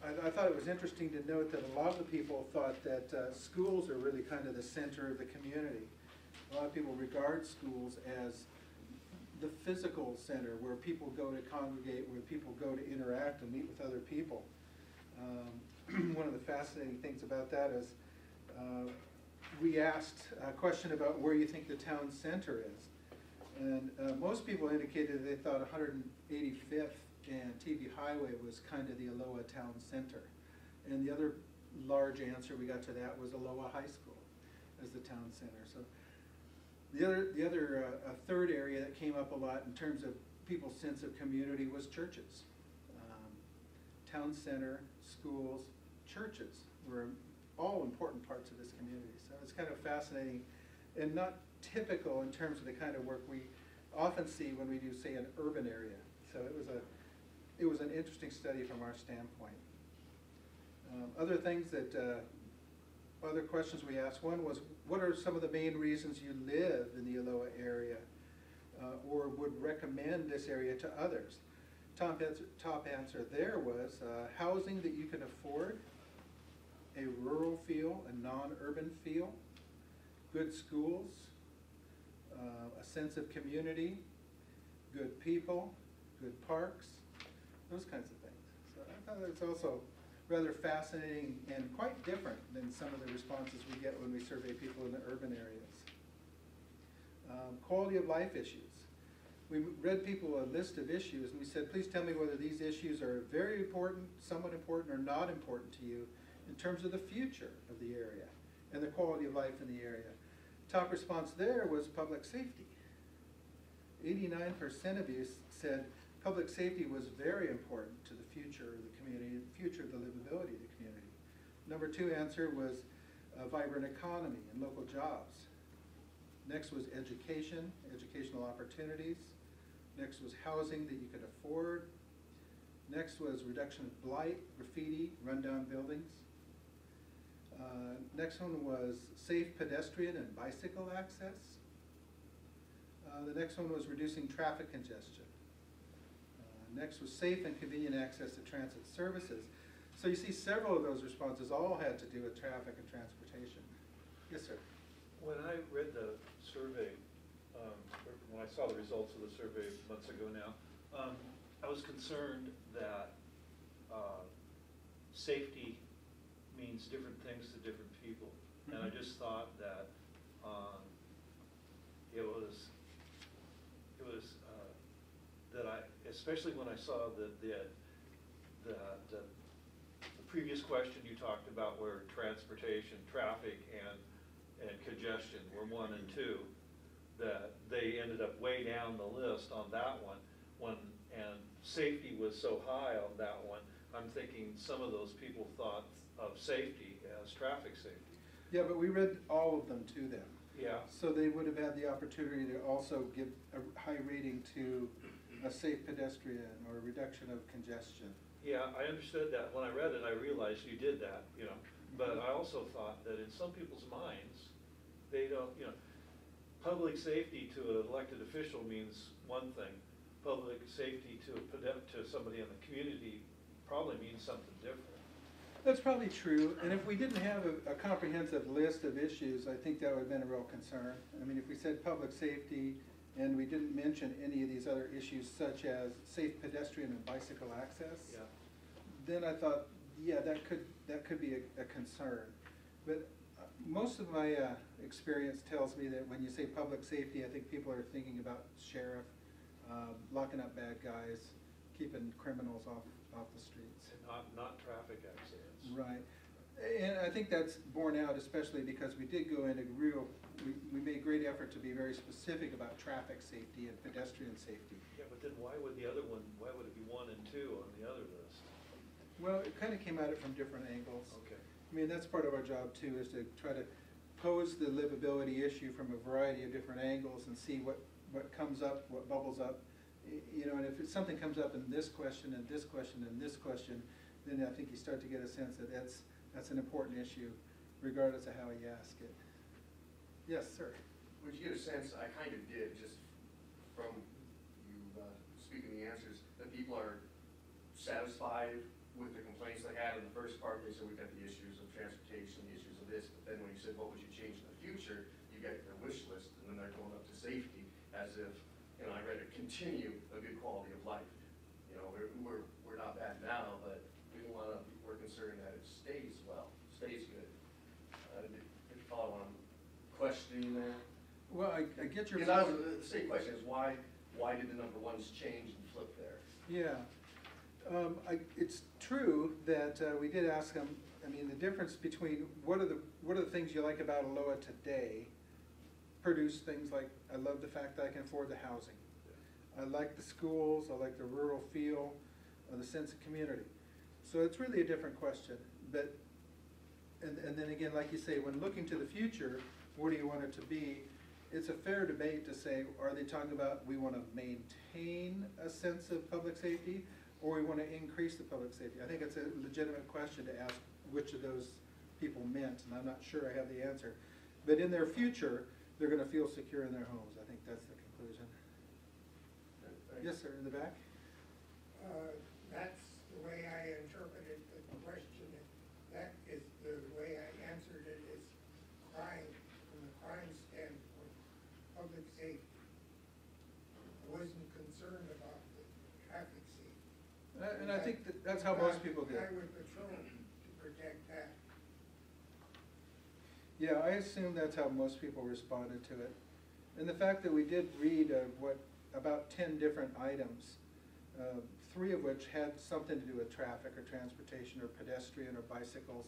I thought it was interesting to note that a lot of the people thought that schools are really kind of the center of the community. A lot of people regard schools as the physical center where people go to congregate, where people go to interact and meet with other people. One of the fascinating things about that is we asked a question about where you think the town center is. And most people indicated they thought 185th and TV Highway was kind of the Aloha town center. And the other large answer we got to that was Aloha High School as the town center. So a third area that came up a lot in terms of people's sense of community was churches. Town center, schools, churches were all important parts of this community. So it's kind of fascinating and not typical in terms of the kind of work we often see when we do, say, an urban area. So it was an interesting study from our standpoint. Other things that, other questions we asked, one was, what are some of the main reasons you live in the Aloha area or would recommend this area to others? Top answer there was housing that you can afford, a rural feel, a non-urban feel, good schools, a sense of community, good people, good parks, those kinds of things. So I thought it's also rather fascinating and quite different than some of the responses we get when we survey people in the urban areas. Quality of life issues. We read people a list of issues and we said, please tell me whether these issues are very important, somewhat important, or not important to you in terms of the future of the area and the quality of life in the area. Top response there was public safety. 89% of you said public safety was very important to the future of the community, the future of the livability of the community. Number 2 answer was a vibrant economy and local jobs. Next was education, educational opportunities. Next was housing that you could afford. Next was reduction of blight, graffiti, rundown buildings. Next one was safe pedestrian and bicycle access. The next one was reducing traffic congestion. Next was safe and convenient access to transit services. So you see several of those responses all had to do with traffic and transportation. Yes, sir. When I read the survey, when I saw the results of the survey months ago now, I was concerned that safety means different things to different people. And I just thought that it was that especially when I saw the previous question you talked about where transportation, traffic, and congestion were 1 and 2, that they ended up way down the list on that one, and safety was so high on that one. I'm thinking some of those people thought of safety as traffic safety. Yeah, but we read all of them to them. Yeah. So they would have had the opportunity to also give a high rating to a safe pedestrian or a reduction of congestion. Yeah, I understood that. When I read it, I realized you did that, you know. But I also thought that in some people's minds, they don't, you know, public safety to an elected official means one thing. Public safety to somebody in the community probably means something different. That's probably true, and if we didn't have a comprehensive list of issues, I think that would have been a real concern. I mean, if we said public safety and we didn't mention any of these other issues such as safe pedestrian and bicycle access, Yeah. then I thought, yeah, that could be a concern. But most of my experience tells me that when you say public safety, I think people are thinking about sheriff, locking up bad guys, keeping criminals off the streets. Not traffic accidents. Right. And I think that's borne out especially because we did go into we made great effort to be very specific about traffic safety and pedestrian safety. Yeah, but then why would why would it be 1 and 2 on the other list? Well, it kind of came at it from different angles. Okay. I mean, that's part of our job too, is to try to pose the livability issue from a variety of different angles and see what comes up, what bubbles up. You know, and if something comes up in this question and this question and this question, then I think you start to get a sense that that's an important issue, regardless of how you ask it. Yes, sir. Would you get a sense, I kind of did, just from you speaking the answers, that people are satisfied with the complaints they had in the first part? They said we've got the issues of transportation, the issues of this, but then when you said what would you change in the future, you got their wish list, and then they're going up to safety as if, you know, I read it, continue a good quality of life. You know, we're not bad now, but we want to, we're concerned that it stays well, stays good. If you follow on questioning that? Well, I get your. Because the same question is why did the number ones change and flip there? Yeah. It's true that we did ask them, I mean, the difference between what are the things you like about Aloha today produce things like, I love the fact that I can afford the housing. I like the schools, I like the rural feel, the sense of community. So it's really a different question. But, and then again, like you say, when looking to the future, what do you want it to be? It's a fair debate to say, are they talking about we want to maintain a sense of public safety, or we want to increase the public safety? I think it's a legitimate question to ask which of those people meant, and I'm not sure I have the answer. But in their future, they're going to feel secure in their homes. I think that's the conclusion. Yes, sir, in the back? That's the way I interpreted the question. That is the way I answered it, is crime, from the crime standpoint, public safety. I wasn't concerned about the traffic safety. And I think that's how most people do. I would patrol to protect that. Yeah, I assume that's how most people responded to it. And the fact that we did read about 10 different items, 3 of which had something to do with traffic or transportation or pedestrian or bicycles,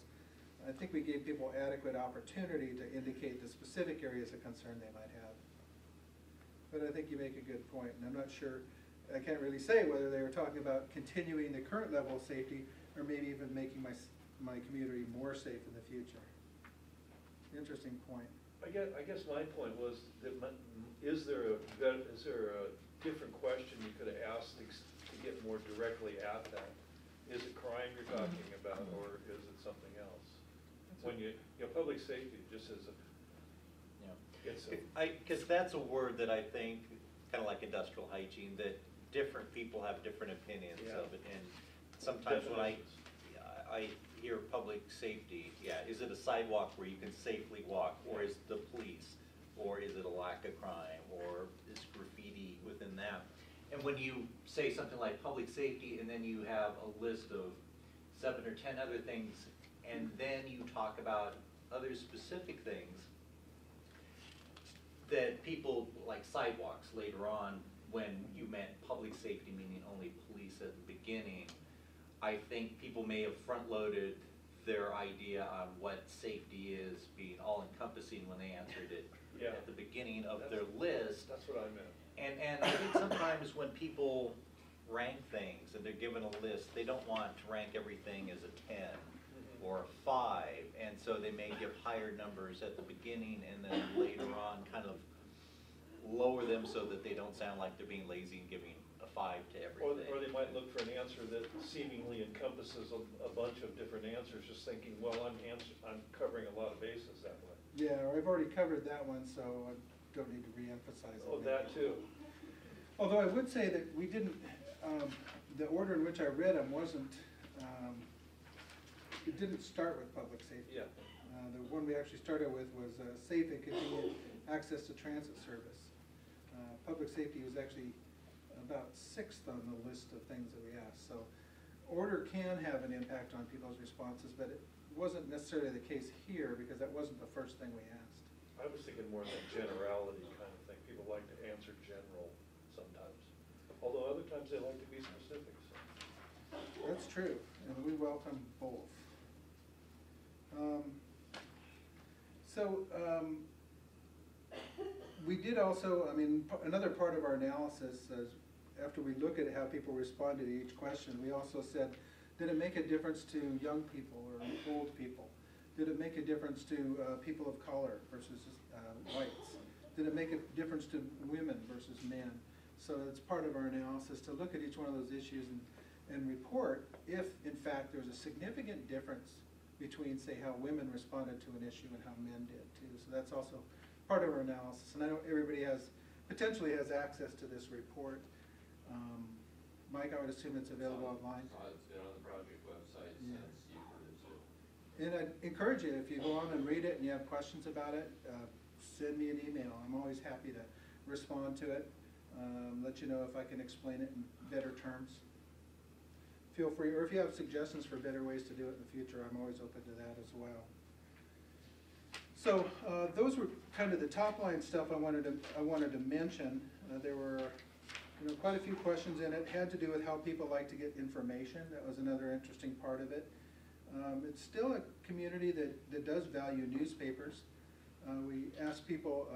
I think we gave people adequate opportunity to indicate the specific areas of concern they might have. But I think you make a good point, and I'm not sure, I can't really say whether they were talking about continuing the current level of safety or maybe even making my community more safe in the future. Interesting point. I guess my point was that is there a different question you could have asked to get more directly at that? Is it crime you're talking about, or is it something else? When you know, public safety just as a, because that's a word that I think, kind of like industrial hygiene, that different people have different opinions of it, and sometimes when I hear public safety, is it a sidewalk where you can safely walk, or is it the police, or is it a lack of crime, or is graffiti within that? And when you say something like public safety, and then you have a list of 7 or 10 other things, and then you talk about other specific things that people, like sidewalks later on, when you meant public safety, meaning only police at the beginning, I think people may have front-loaded their idea on what safety is being all-encompassing when they answered it at the beginning of their list. That's what I meant. And I think sometimes when people rank things and they're given a list, they don't want to rank everything as a 10 or a 5, and so they may give higher numbers at the beginning and then later on kind of lower them so that they don't sound like they're being lazy and giving a 5 to everything. Or they might look for an answer that seemingly encompasses a bunch of different answers, just thinking, well, I'm covering a lot of bases that way. Yeah, or I've already covered that one, so I don't need to re-emphasize it. Oh, that too. Although I would say that we didn't, the order in which I read them wasn't, it didn't start with public safety. Yeah. The one we actually started with was safe and convenient access to transit service. Public safety was actually about 6th on the list of things that we asked. So order can have an impact on people's responses, but it wasn't necessarily the case here because that wasn't the first thing we asked. I was thinking more of a generality kind of thing. People like to answer general sometimes, although other times they like to be specific. So. That's true, and we welcome both. We did also, I mean, another part of our analysis is after we look at how people responded to each question, we also said, did it make a difference to young people or old people? Did it make a difference to people of color versus whites? Did it make a difference to women versus men? So it's part of our analysis to look at each one of those issues and report if, in fact, there's a significant difference between, say, how women responded to an issue and how men did, too. So that's also part of our analysis. And I know everybody potentially has access to this report. Mike, I would assume it's available online. It's been on the project website since you put it too. And I'd encourage you, if you go on and read it and you have questions about it, send me an email. I'm always happy to respond to it, let you know if I can explain it in better terms. Feel free, or if you have suggestions for better ways to do it in the future, I'm always open to that as well. So those were kind of the top line stuff I wanted to mention. There were quite a few questions in it. Had to do with how people like to get information. That was another interesting part of it. It's still a community that does value newspapers. We asked people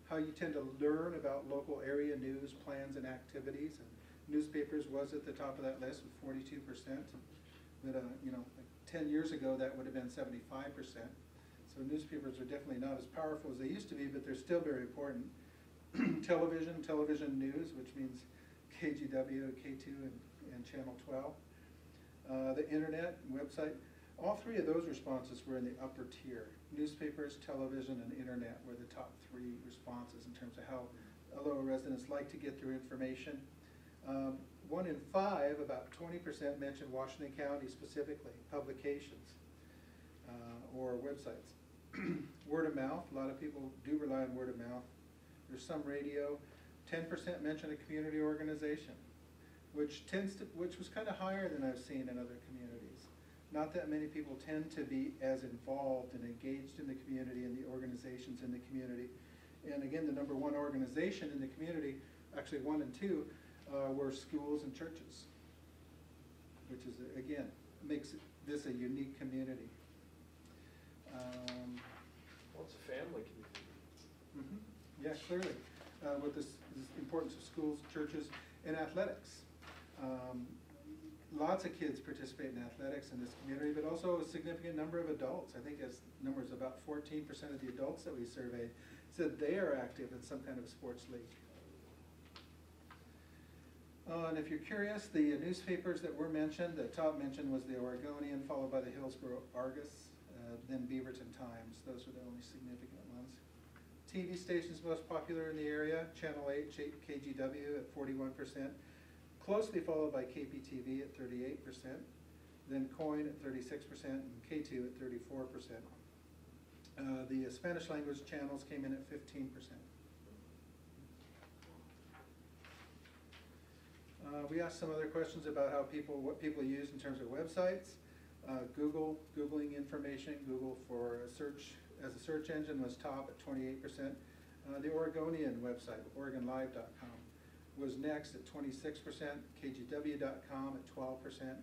how you tend to learn about local area news, plans, and activities. And newspapers was at the top of that list with 42%. But like 10 years ago, that would have been 75%. So newspapers are definitely not as powerful as they used to be, but they're still very important. television news, which means KGW, K2, and Channel 12. The internet, website, all three of those responses were in the upper tier. Newspapers, television, and internet were the top three responses in terms of how Aloha residents like to get their information. 1 in 5, about 20%, mentioned Washington County specifically, publications or websites. Word of mouth, a lot of people do rely on word of mouth. There's some radio. 10% mention a community organization, which was kind of higher than I've seen in other communities. Not that many people tend to be as involved and engaged in the community and the organizations in the community. And again, the number one organization in the community, actually 1 and 2, were schools and churches, which is, again, makes this a unique community. Well, it's a family community. Mm-hmm. Yeah, clearly, with this importance of schools, churches, and athletics. Lots of kids participate in athletics in this community, but also a significant number of adults. I think as numbers about 14% of the adults that we surveyed said they are active in some kind of sports league. And if you're curious, the newspapers that were mentioned, the top mention was the Oregonian, followed by the Hillsboro Argus, then Beaverton Times. Those were the only significant ones. TV stations most popular in the area, Channel 8, KGW at 41%, closely followed by KPTV at 38%, then Coin at 36%, and K2 at 34%. The Spanish language channels came in at 15%. We asked some other questions about what people use in terms of websites. Googling information, Google for a search, as a search engine was top at 28%. The Oregonian website, OregonLive.com, was next at 26%, KGW.com at 12%.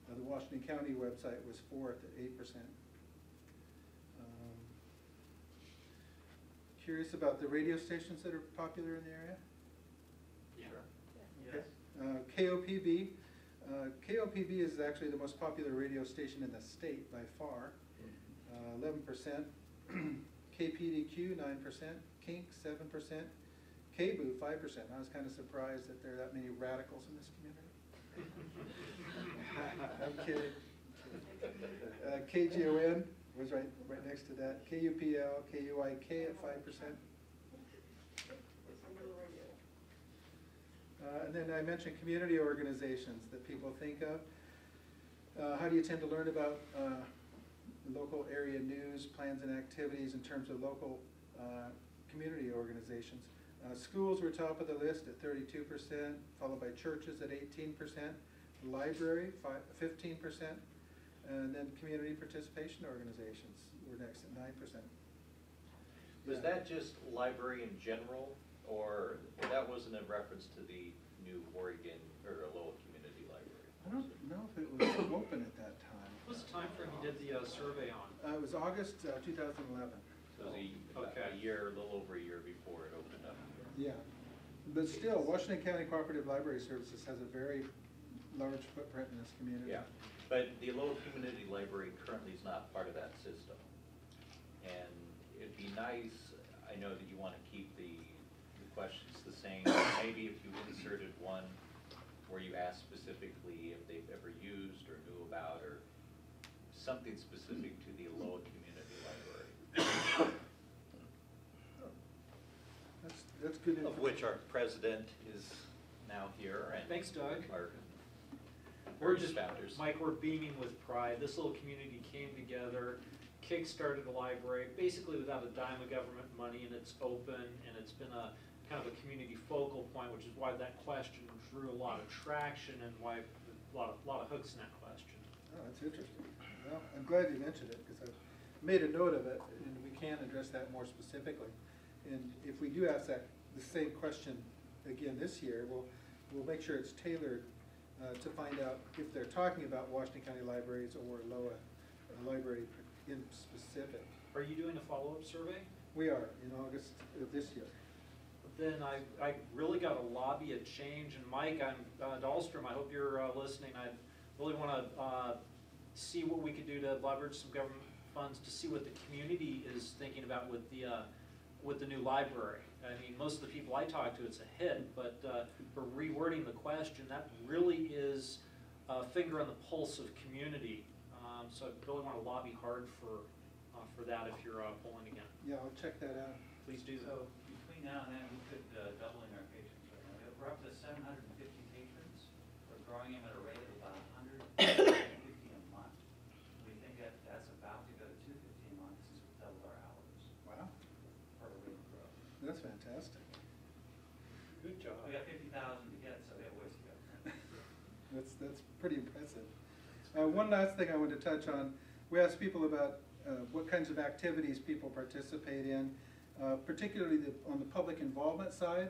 The Washington County website was fourth at 8%. Curious about the radio stations that are popular in the area? Yeah. Okay. KOPB. KOPB is actually the most popular radio station in the state by far, 11%. KPDQ, 9%. Kink, 7%. KBOO, 5%. I was kind of surprised that there are that many radicals in this community. I'm kidding. KGON was right next to that. KUPL, KUIK at 5%. And then I mentioned community organizations that people think of. How do you tend to learn about local area news, plans, and activities in terms of local community organizations? Schools were top of the list at 32%, followed by churches at 18%, library 15%, and then community participation organizations were next at 9%. Was that just library in general, or that wasn't in reference to the new Oregon or Aloha Community Library? I don't know if it was open at that time. What was the time frame you did the survey on? It was August 2011. So it was a year, a little over a year before it opened up. Yeah, but still, Washington County Cooperative Library Services has a very large footprint in this community. Yeah, but the Aloha Community Library currently is not part of that system. And it'd be nice, I know that you want to keep the questions the same. Maybe if you inserted one where you asked specifically if they've ever used or knew about or something specific to the Aloha Community Library. That's good information. Of which our president is now here. And thanks, Doug. We're just founders. Mike, we're beaming with pride. This little community came together, kick-started a library, basically without a dime of government money, and it's open, and it's been a kind of a community focal point, which is why that question drew a lot of traction and why a lot of hooks in that question. Oh, that's interesting. Well, I'm glad you mentioned it, because made a note of it, and we can address that more specifically. And if we do ask that, the same question again this year, we'll make sure it's tailored to find out if they're talking about Washington County libraries or Aloha library in specific. Are you doing a follow-up survey? We are, in August of this year. Then I really got to lobby a change, and Mike, I'm Dahlstrom, I hope you're listening. I really want to see what we could do to leverage some government funds to see what the community is thinking about with the new library. I mean, most of the people I talk to, it's a hit, but for rewording the question, that really is a finger on the pulse of community. So I really want to lobby hard for that if you're polling again. Yeah, I'll check that out. Please do. So between now and then, we could doubling our patrons right now. We're up to 750 patrons. We're growing them at a rate of about 150 a month. We think that's about to go to 250 a month since we've doubled our hours. Wow. For the rate of growth. That's fantastic. Good job. We got 50,000 to get, so we have ways to go. That's pretty impressive. One last thing I want to touch on. We asked people about what kinds of activities people participate in, particularly on the public involvement side.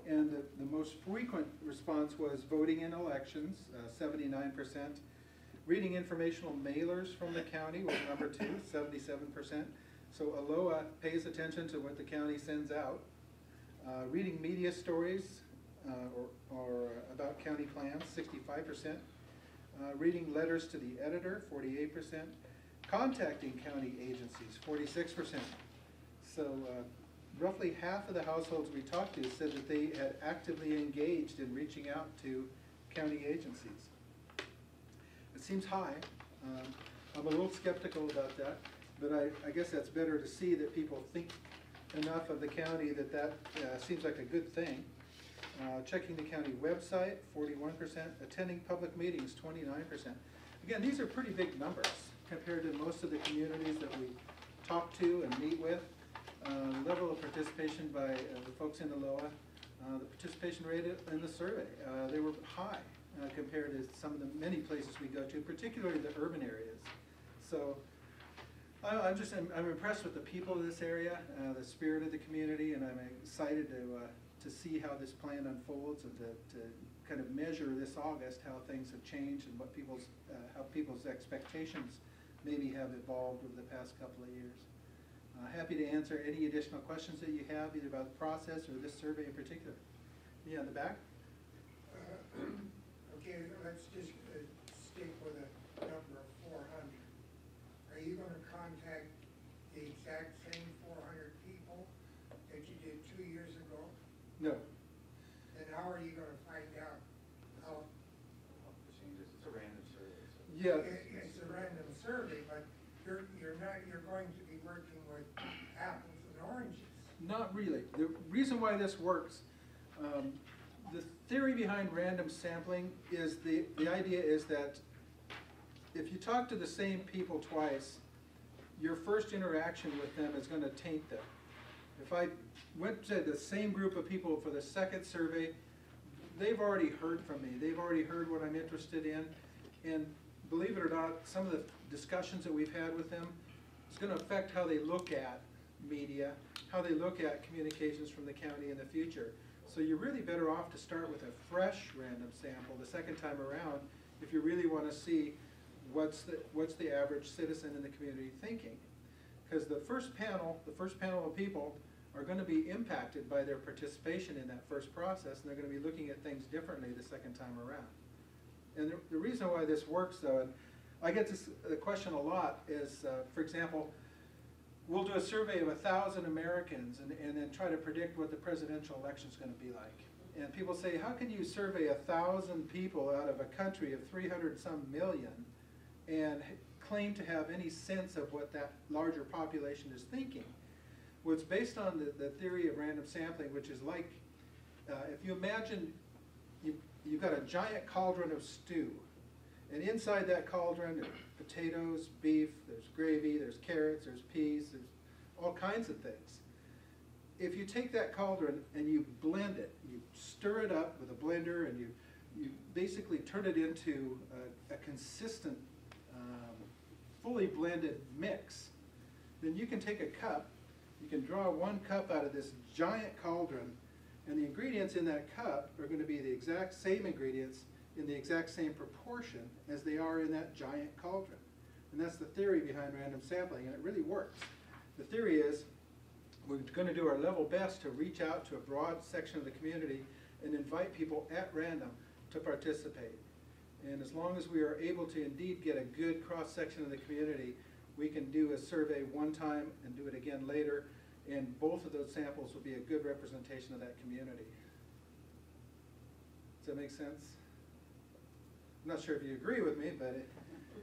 And the most frequent response was voting in elections, 79%. Reading informational mailers from the county was number 2, 77%. So Aloha pays attention to what the county sends out. Reading media stories or about county plans, 65%. Reading letters to the editor, 48%. Contacting county agencies, 46%. So roughly half of the households we talked to said that they had actively engaged in reaching out to county agencies. It seems high. I'm a little skeptical about that, but I guess that's better to see that people think enough of the county that seems like a good thing. Checking the county website, 41%. Attending public meetings, 29%. Again, these are pretty big numbers compared to most of the communities that we talk to and meet with. Level of participation by the folks in Aloha, the participation rate in the survey, they were high compared to some of the many places we go to, particularly the urban areas. So I'm impressed with the people of this area, the spirit of the community, and I'm excited to see how this plan unfolds and to kind of measure this August how things have changed and what how people's expectations maybe have evolved over the past couple of years. Happy to answer any additional questions that you have, either about the process or this survey in particular. Yeah, in the back? Okay, let's just stick with a number of 400. Are you going to contact the exact same 400 people that you did 2 years ago? No. Then how are you going to find out how? It's a random survey. So. Yeah. It's a random survey, but you're going to be working with apples and oranges. Not really. The reason why this works, the theory behind random sampling is the idea is that if you talk to the same people twice, your first interaction with them is going to taint them. If I went to the same group of people for the second survey, they've already heard from me. They've already heard what I'm interested in. And believe it or not, some of the discussions that we've had with them is going to affect how they look at media, how they look at communications from the county in the future. So you're really better off to start with a fresh random sample the second time around if you really want to see what's the average citizen in the community thinking. Because the first panel of people are going to be impacted by their participation in that first process, and they're going to be looking at things differently the second time around. And the reason why this works, though, and I get this question a lot, is, for example, we'll do a survey of 1,000 Americans and then try to predict what the presidential election is going to be like. And people say, how can you survey 1,000 people out of a country of 300-some million and claim to have any sense of what that larger population is thinking? Well, it's based on the theory of random sampling, which is like, if you imagine you've got a giant cauldron of stew, and inside that cauldron are potatoes, beef, there's gravy, there's carrots, there's peas, there's all kinds of things. If you take that cauldron and you blend it, you stir it up with a blender, and you basically turn it into a consistent, fully blended mix, then you can take a cup, you can draw one cup out of this giant cauldron, and the ingredients in that cup are going to be the exact same ingredients in the exact same proportion as they are in that giant cauldron. And that's the theory behind random sampling, and it really works. The theory is we're going to do our level best to reach out to a broad section of the community and invite people at random to participate. And as long as we are able to indeed get a good cross-section of the community, we can do a survey one time and do it again later, and both of those samples will be a good representation of that community. Does that make sense? I'm not sure if you agree with me, but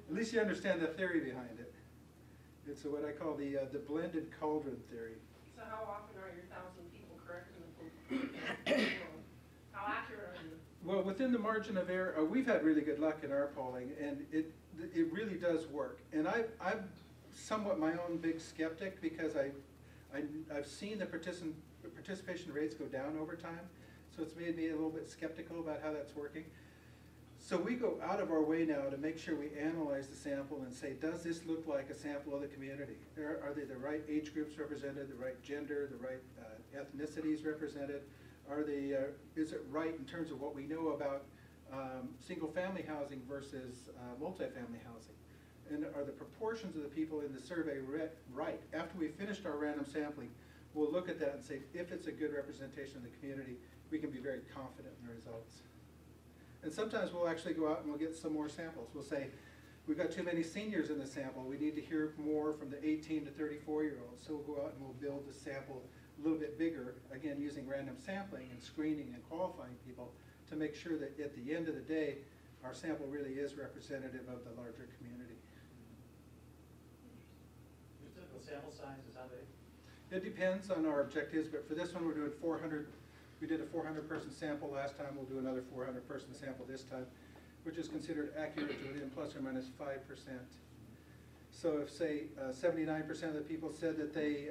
at least you understand the theory behind it. It's what I call the blended cauldron theory. So how often are your 1,000 people correct in the poll? How accurate are you? Well, within the margin of error, we've had really good luck in our polling, and it really does work. And I'm somewhat my own big skeptic because I've seen the participation rates go down over time, so it's made me a little bit skeptical about how that's working. So we go out of our way now to make sure we analyze the sample and say, does this look like a sample of the community? Are they the right age groups represented, the right gender, the right ethnicities represented? Is it right in terms of what we know about single-family housing versus multifamily housing? And are the proportions of the people in the survey right? After we finished our random sampling, we'll look at that and say, if it's a good representation of the community, we can be very confident in the results. And sometimes we'll actually go out and we'll get some more samples. We'll say, we've got too many seniors in the sample. We need to hear more from the 18 to 34-year-olds. So we'll go out and we'll build the sample a little bit bigger, again, using random sampling and screening and qualifying people to make sure that at the end of the day, our sample really is representative of the larger community. Your typical sample size is how big? It depends on our objectives, but for this one, we're doing 400. We did a 400-person sample last time. We'll do another 400-person sample this time, which is considered accurate to within plus or minus 5%. So if, say, 79% of the people said that they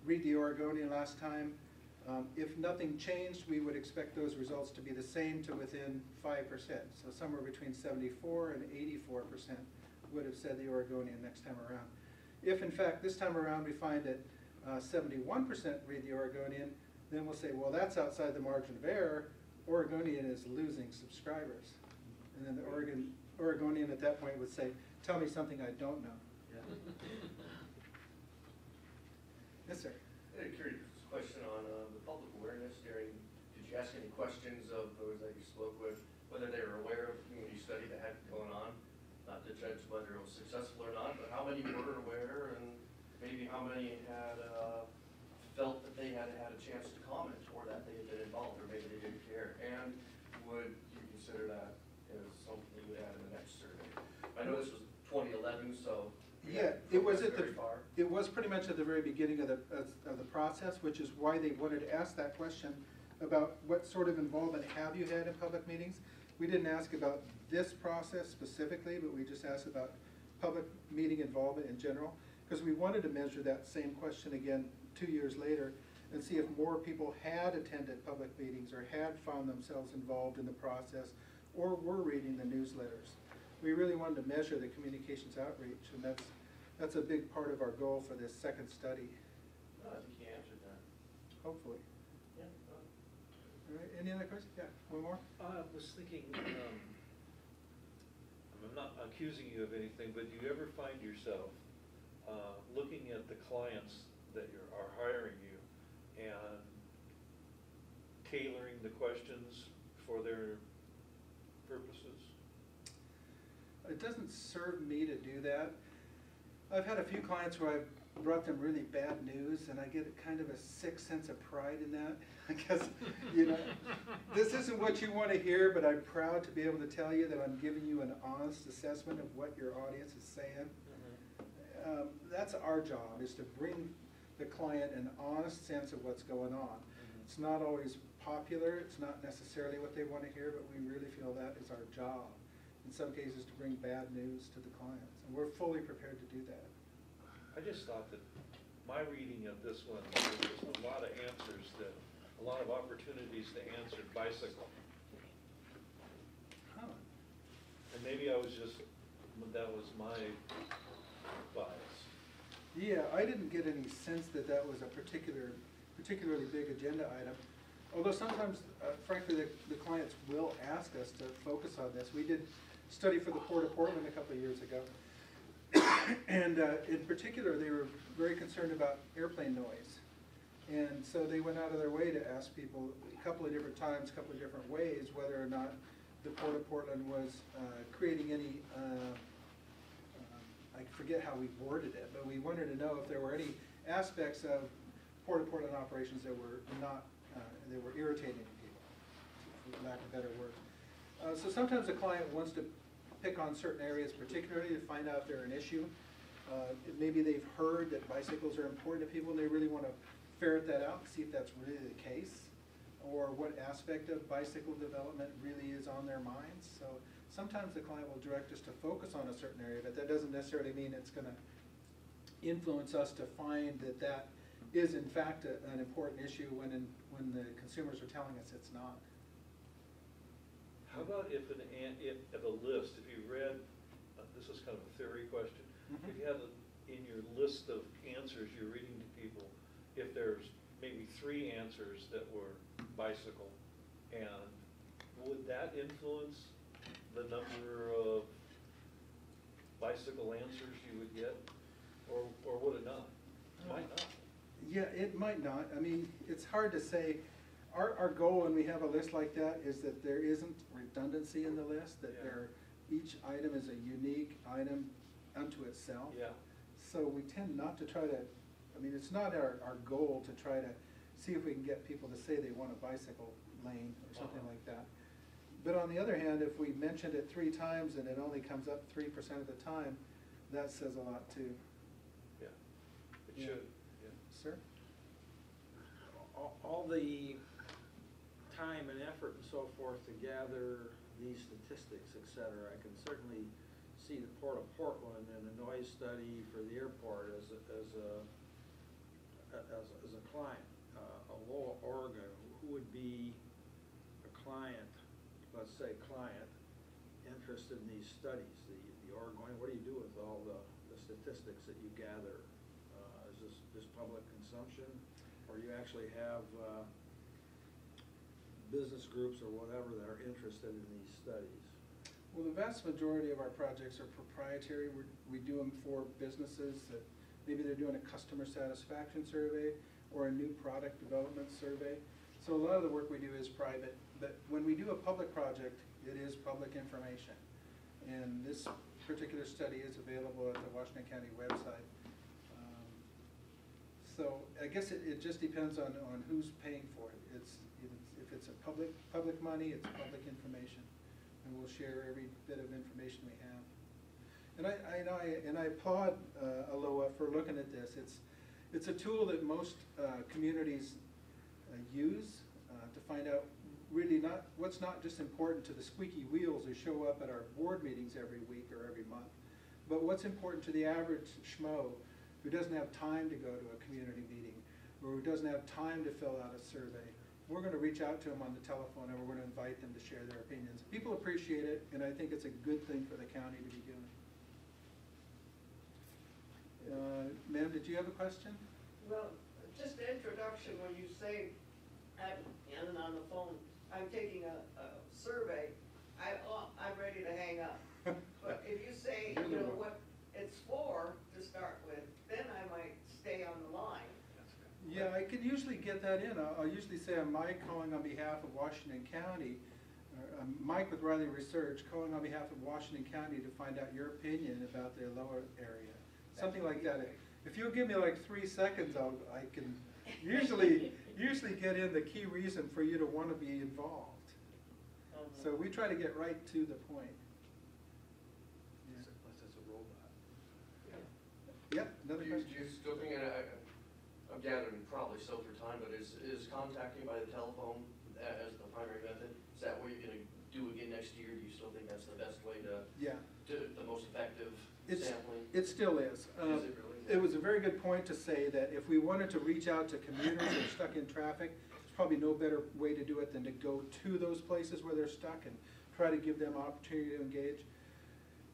read the Oregonian last time, if nothing changed, we would expect those results to be the same to within 5%. So somewhere between 74 and 84% would have said the Oregonian next time around. If, in fact, this time around we find that 71% read the Oregonian, then we'll say, well, that's outside the margin of error. Oregonian is losing subscribers. And then the Oregonian at that point would say, tell me something I don't know. Yeah. Yes, sir. I had a curious question on the public awareness during, did you ask any questions of those that you spoke with, whether they were aware of the community study that had going on? Not to judge whether it was successful or not, but how many were aware, and maybe how many had felt that they had had a chance to comment, or that they had been involved, or maybe they didn't care? And would you consider that as something you would add in the next survey? I know this was 2011, so yeah, it was pretty much at the very beginning of the process, which is why they wanted to ask that question about what sort of involvement have you had in public meetings. We didn't ask about this process specifically, but we just asked about public meeting involvement in general, because we wanted to measure that same question again 2 years later and see if more people had attended public meetings or had found themselves involved in the process or were reading the newsletters. We really wanted to measure the communications outreach, and that's a big part of our goal for this second study. I think you answered that. Hopefully. Yeah. All right, any other questions? Yeah, one more? I was thinking, I'm not accusing you of anything, but do you ever find yourself looking at the clients that are hiring you and tailoring the questions for their purposes? It doesn't serve me to do that. I've had a few clients where I've brought them really bad news, and I get kind of a sick sense of pride in that. Because, you know, this isn't what you want to hear, but I'm proud to be able to tell you that I'm giving you an honest assessment of what your audience is saying. That's our job, is to bring the client an honest sense of what's going on. It's not always popular, it's not necessarily what they want to hear, but we really feel that is our job. In some cases, to bring bad news to the clients, and we're fully prepared to do that. I just thought that my reading of this one, there was a lot of answers, a lot of opportunities to answer bicycle. Huh. And maybe that was my bias. Yeah, I didn't get any sense that that was a particularly big agenda item. Although sometimes, frankly, the clients will ask us to focus on this. We did a study for the Port of Portland a couple of years ago. And in particular, they were very concerned about airplane noise. And so they went out of their way to ask people a couple of different times, a couple of different ways, whether or not the Port of Portland was creating any, I forget how we worded it, but we wanted to know if there were any aspects of Port of Portland operations that were not, that were irritating to people, for lack of better words. So sometimes the client wants to pick on certain areas particularly to find out if they're an issue. Maybe they've heard that bicycles are important to people and they really want to ferret that out and see if that's really the case, or what aspect of bicycle development really is on their minds. So sometimes the client will direct us to focus on a certain area, but that doesn't necessarily mean it's going to influence us to find that that is in fact an important issue when the consumers are telling us it's not. How about if a list, if you read, this is kind of a theory question, if you had in your list of answers you're reading to people, if there's maybe 3 answers that were bicycle, and would that influence the number of bicycle answers you would get, or would it not? It might not. Yeah, it might not. I mean, it's hard to say. Our goal when we have a list like that is that there isn't redundancy in the list, that each item is a unique item unto itself. Yeah. So we tend not to try to, I mean, it's not our goal to try to see if we can get people to say they want a bicycle lane or something like that. But on the other hand, if we mentioned it 3 times and it only comes up 3% of the time, that says a lot too. Yeah, it should. Yeah. Sir? All the time and effort and so forth to gather these statistics, et cetera, I can certainly see the Port of Portland and the noise study for the airport as a client. Aloha, Oregon, who would be a client, let's say client, interested in these studies? The Oregonian, what do you do with all the statistics that you gather? Is this just public consumption, or you actually have business groups or whatever that are interested in these studies? Well, the vast majority of our projects are proprietary. We do them for businesses that maybe they're doing a customer satisfaction survey or a new product development survey. So a lot of the work we do is private, but when we do a public project, it is public information. And this particular study is available at the Washington County website. So I guess it just depends on who's paying for it. If it's a public money, it's public information, and we'll share every bit of information we have. And I applaud Aloha for looking at this. It's a tool that most communities use to find out really what's not just important to the squeaky wheels who show up at our board meetings every week or every month, but what's important to the average schmo who doesn't have time to go to a community meeting or who doesn't have time to fill out a survey. We're going to reach out to them on the telephone and we're going to invite them to share their opinions. People appreciate it, and I think it's a good thing for the county to be doing. Ma'am, did you have a question? Well, just an introduction, when you say, and on the phone, I'm taking a survey, I'm ready to hang up. But if you say, you know, what it's for to start with, then I might stay on the line. Yeah, I can usually get that in. I'll usually say I'm Mike calling on behalf of Washington County, or I'm Mike with Riley Research calling on behalf of Washington County to find out your opinion about the Aloha area. Something like that. If you'll give me like 3 seconds, I can usually get in the key reason for you to want to be involved. So we try to get right to the point. Unless it's a robot. Yeah, another question? Do you still think, I'm gathering probably so for time, but is contacting by the telephone as the primary method, is that what you're going to do again next year? Do you still think that's the best way to, the most effective sampling? It still is. Is it really? It was a very good point to say that if we wanted to reach out to commuters that are stuck in traffic, there's probably no better way to do it than to go to those places where they're stuck and try to give them opportunity to engage.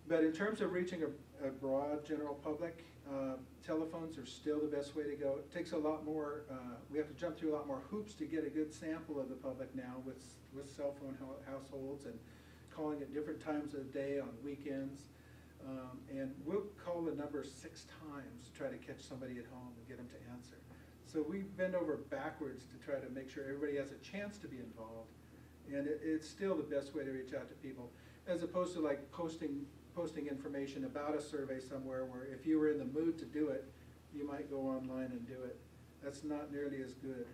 But in terms of reaching a broad general public, telephones are still the best way to go. It takes a lot more, we have to jump through a lot more hoops to get a good sample of the public now with cell phone households and calling at different times of the day on weekends. And we'll call the number 6 times to try to catch somebody at home and get them to answer. So we bend over backwards to try to make sure everybody has a chance to be involved. And it's still the best way to reach out to people, as opposed to like posting information about a survey somewhere where if you were in the mood to do it, you might go online and do it. That's not nearly as good.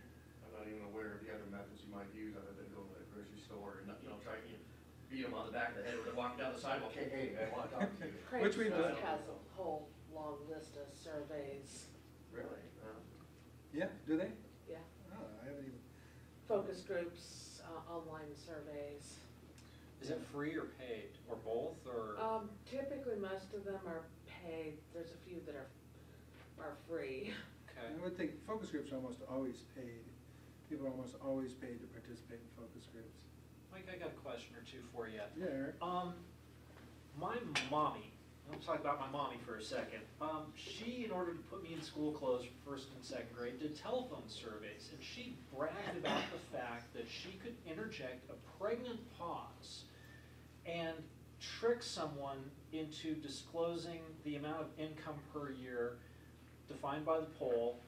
I'm not even aware of the other methods you might use other than going to the grocery store and, trying to beat them on the back of the head when they're walking down the sidewalk. Hey, I want to talk to you. Craigslist has a whole long list of surveys. Really? Yeah, do they? Yeah. Oh, I haven't even. Focus groups, online surveys. Is it free or paid, or both, or? Typically, most of them are paid. There's a few that are free. Okay. I would think focus groups are almost always paid. People are almost always paid to participate in focus groups. Mike, I got a question or two for you. Yeah, Eric. My mommy, let's talk about my mommy for a second. She, in order to put me in school clothes for 1st and 2nd grade, did telephone surveys, and she bragged about the fact that she could interject a pregnant pause and trick someone into disclosing the amount of income per year defined by the poll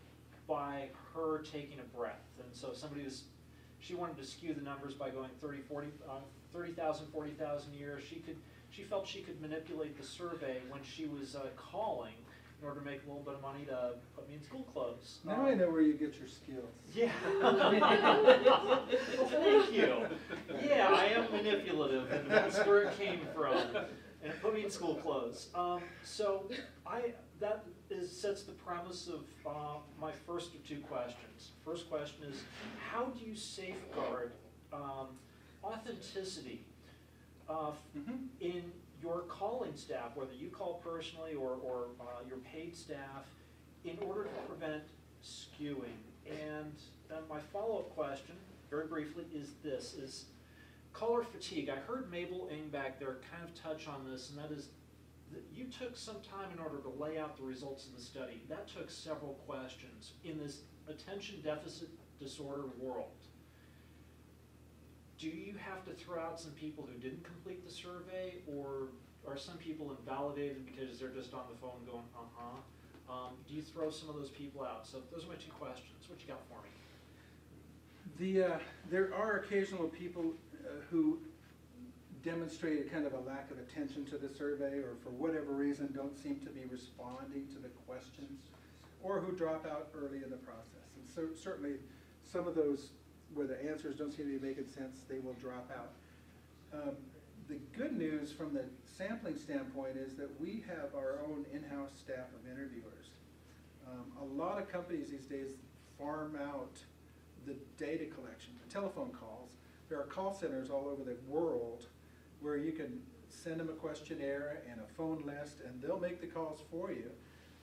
by her taking a breath. And so she wanted to skew the numbers by going 30,000, 40,000 a year. She felt she could manipulate the survey when she was calling in order to make a little bit of money to put me in school clothes. Now I know where you get your skills. Yeah. Thank you. Yeah, I am manipulative, and that's where it came from. And it put me in school clothes. That sets the premise of my first of 2 questions. First question is, how do you safeguard authenticity in your calling staff, whether you call personally or your paid staff, in order to prevent skewing? And then my follow-up question, very briefly, is this, is caller fatigue. I heard Mabel Ng back there kind of touch on this, and that is that you took some time in order to lay out the results of the study. That took several questions. In this attention deficit disorder world, do you have to throw out some people who didn't complete the survey, or are some people invalidated because they're just on the phone going, do you throw some of those people out? So those are my 2 questions. What you got for me? There are occasional people who demonstrate a kind of a lack of attention to the survey, or for whatever reason don't seem to be responding to the questions, or who drop out early in the process. And so certainly some of those where the answers don't seem to be making sense, they will drop out. The good news from the sampling standpoint is that we have our own in-house staff of interviewers. A lot of companies these days farm out the data collection, the telephone calls. There are call centers all over the world where you can send them a questionnaire and a phone list, and they'll make the calls for you.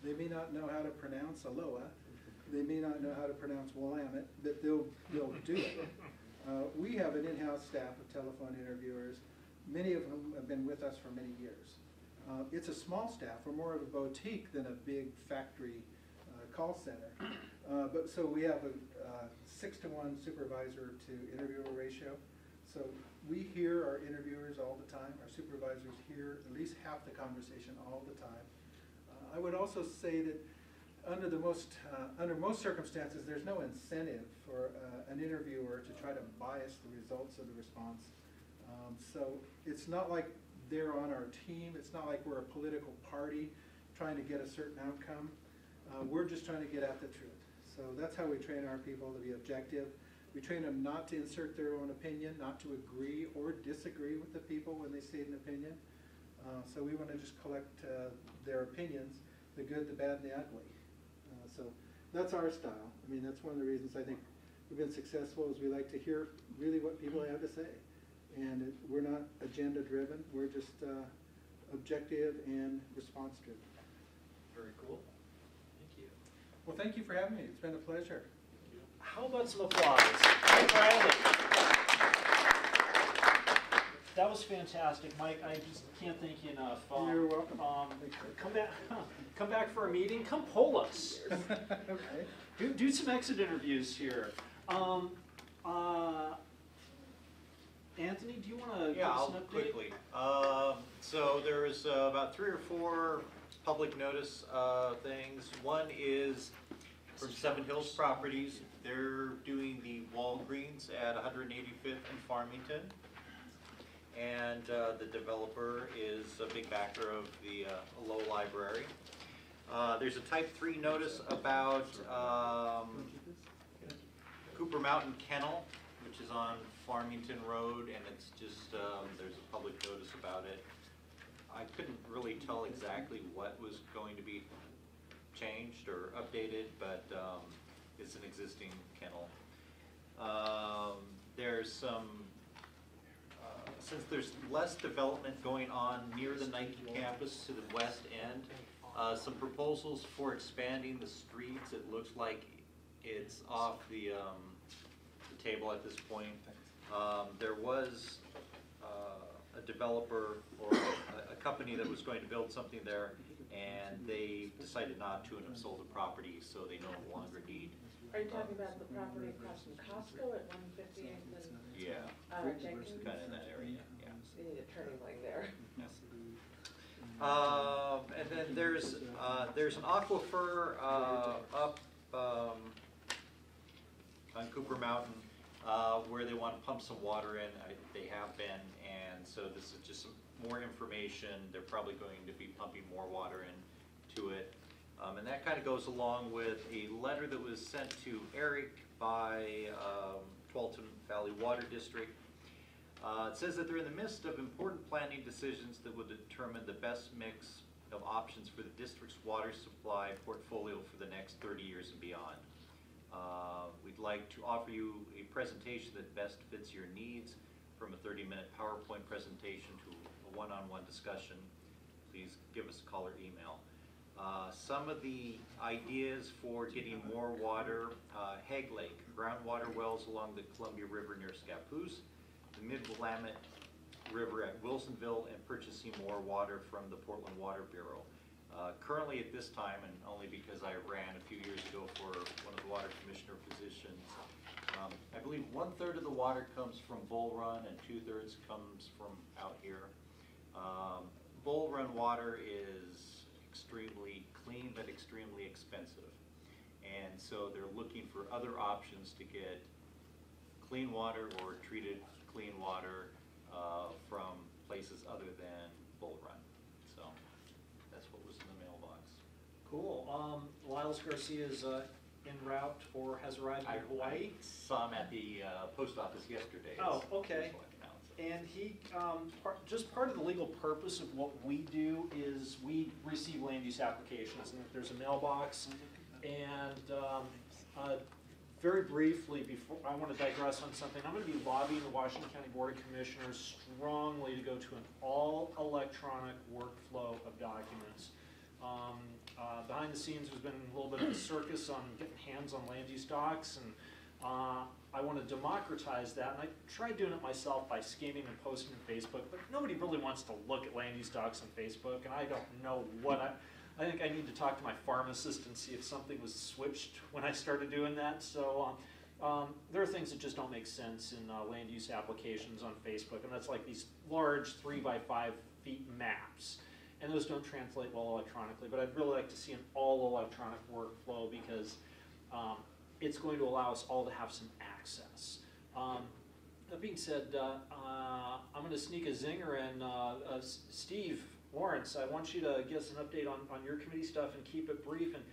They may not know how to pronounce Aloha. They may not know how to pronounce Willamette, but they'll do it. We have an in-house staff of telephone interviewers, many of whom have been with us for many years. It's a small staff. We're more of a boutique than a big factory call center. So we have a 6-to-1 supervisor to interviewer ratio. So we hear our interviewers all the time. Our supervisors hear at least half the conversation all the time. I would also say that under most circumstances, there's no incentive for an interviewer to try to bias the results of the response. So it's not like they're on our team. It's not like we're a political party trying to get a certain outcome. We're just trying to get at the truth. So that's how we train our people, to be objective. We train them not to insert their own opinion, not to agree or disagree with the people when they state an opinion. So we want to just collect their opinions, the good, the bad, and the ugly. So that's our style. I mean, that's one of the reasons I think we've been successful, is we like to hear really what people have to say. And we're not agenda-driven. We're just objective and response-driven. Very cool. Thank you. Well, thank you for having me. It's been a pleasure. How about some applause? Mike Riley. That was fantastic, Mike. I just can't thank you enough. You're welcome. Come back for a meeting. Come poll us. Okay. Do some exit interviews here. Anthony, do you want to give Yeah, us I'll an update? quickly. So there's about 3 or 4 public notice things. One is from Seven Hills Properties. They're doing the Walgreens at 185th and Farmington. And the developer is a big backer of the Aloha Library. There's a type 3 notice about Cooper Mountain Kennel, which is on Farmington Road, and it's just, there's a public notice about it. I couldn't really tell exactly what was going to be changed or updated, but it's an existing kennel. There's some, since there's less development going on near the Nike campus to the west end, some proposals for expanding the streets. It looks like it's off the table at this point. There was a developer or a company that was going to build something there, and they decided not to and have sold the property, so they no longer need. Are you talking about the property across from Costco at 158th and Jenkins? Kind of in that area, yeah. You need a turning lane there. And then there's an aquifer up on Cooper Mountain where they want to pump some water in. They have been, and so this is just some more information. They're probably going to be pumping more water into it. And that kind of goes along with a letter that was sent to Eric by Tualatin Valley Water District. It says that they're in the midst of important planning decisions that will determine the best mix of options for the district's water supply portfolio for the next 30 years and beyond. We'd like to offer you a presentation that best fits your needs, from a 30-minute PowerPoint presentation to a one-on-one discussion. Please give us a call or email. Some of the ideas for getting more water: Hag Lake, groundwater wells along the Columbia River near Scappoose, the Mid-Willamette River at Wilsonville, and purchasing more water from the Portland Water Bureau. Currently at this time, and only because I ran a few years ago for one of the water commissioner positions, I believe 1/3 of the water comes from Bull Run and 2/3 comes from out here. Bull Run water is extremely clean but extremely expensive, and so they're looking for other options to get clean water or treated clean water from places other than Bull Run. So that's what was in the mailbox. Cool. Lyles Garcia is en route or has arrived in Hawaii. I saw him at the post office yesterday. Oh, okay. And he, just part of the legal purpose of what we do is we receive land use applications, and there's a mailbox. And very briefly, before I want to digress on something, I'm going to be lobbying the Washington County Board of Commissioners strongly to go to an all-electronic workflow of documents. Behind the scenes, there's been a little bit of a circus on getting hands on land use docs, and I want to democratize that, and I tried doing it myself by scheming and posting on Facebook, but nobody really wants to look at land use docs on Facebook, and I don't know what I think I need to talk to my pharmacist and see if something was switched when I started doing that. So there are things that just don't make sense in land use applications on Facebook, and that's like these large 3x5 feet maps. And those don't translate well electronically, but I'd really like to see an all-electronic workflow because it's going to allow us all to have some access. That being said, I'm going to sneak a zinger in. Steve Lawrence, I want you to give us an update on your committee stuff and keep it brief. And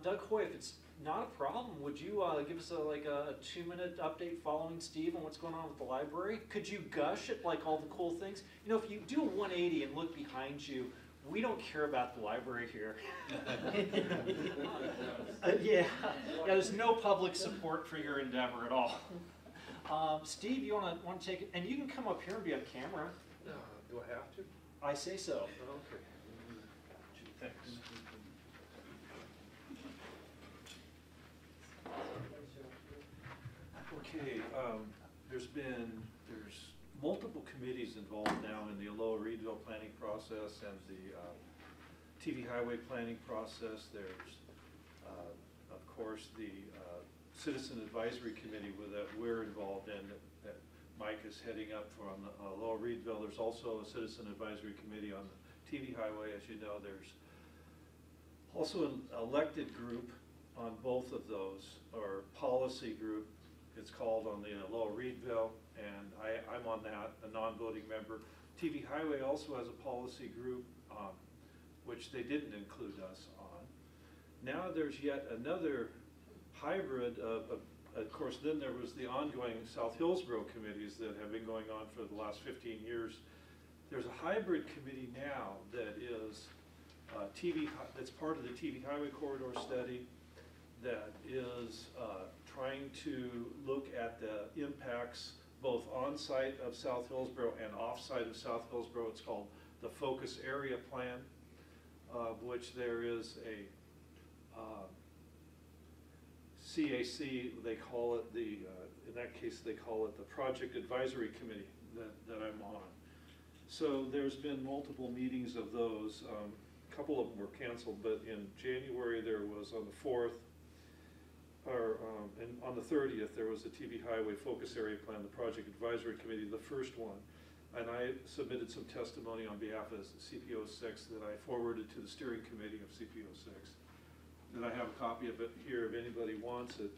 Doug Hoy, if it's not a problem, would you give us a 2-minute update following Steve on what's going on with the library? Could you gush at like all the cool things? You know, if you do a 180 and look behind you, we don't care about the library here. Yeah, there's no public support for your endeavor at all. Steve, you want to take it, and you can come up here and be on camera. Do I have to? I say so. Okay. Thanks. Okay, there's multiple committees involved now in the Aloha Reedville planning process and the TV highway planning process. There's, of course, the Citizen Advisory Committee that we're involved in, that Mike is heading up from Aloha Reedville. There's also a Citizen Advisory Committee on the TV highway. As you know, there's also an elected group on both of those, or policy group, it's called, on the Aloha Reedville, and I'm on that, a non-voting member. TV Highway also has a policy group, which they didn't include us on. Now there's yet another hybrid of course, then there was the ongoing South Hillsborough committees that have been going on for the last 15 years. There's a hybrid committee now that is that's part of the TV Highway Corridor Study, that is trying to look at the impacts both on-site of South Hillsborough and off-site of South Hillsborough. It's called the Focus Area Plan, which there is a CAC, they call it the, in that case they call it the Project Advisory Committee that I'm on. So there's been multiple meetings of those. A couple of them were canceled, but in January there was, on the 4th, and on the 30th, there was a TV Highway Focus Area Plan, the Project Advisory Committee, the first one. And I submitted some testimony on behalf of CPO6 that I forwarded to the steering committee of CPO6. And I have a copy of it here if anybody wants it.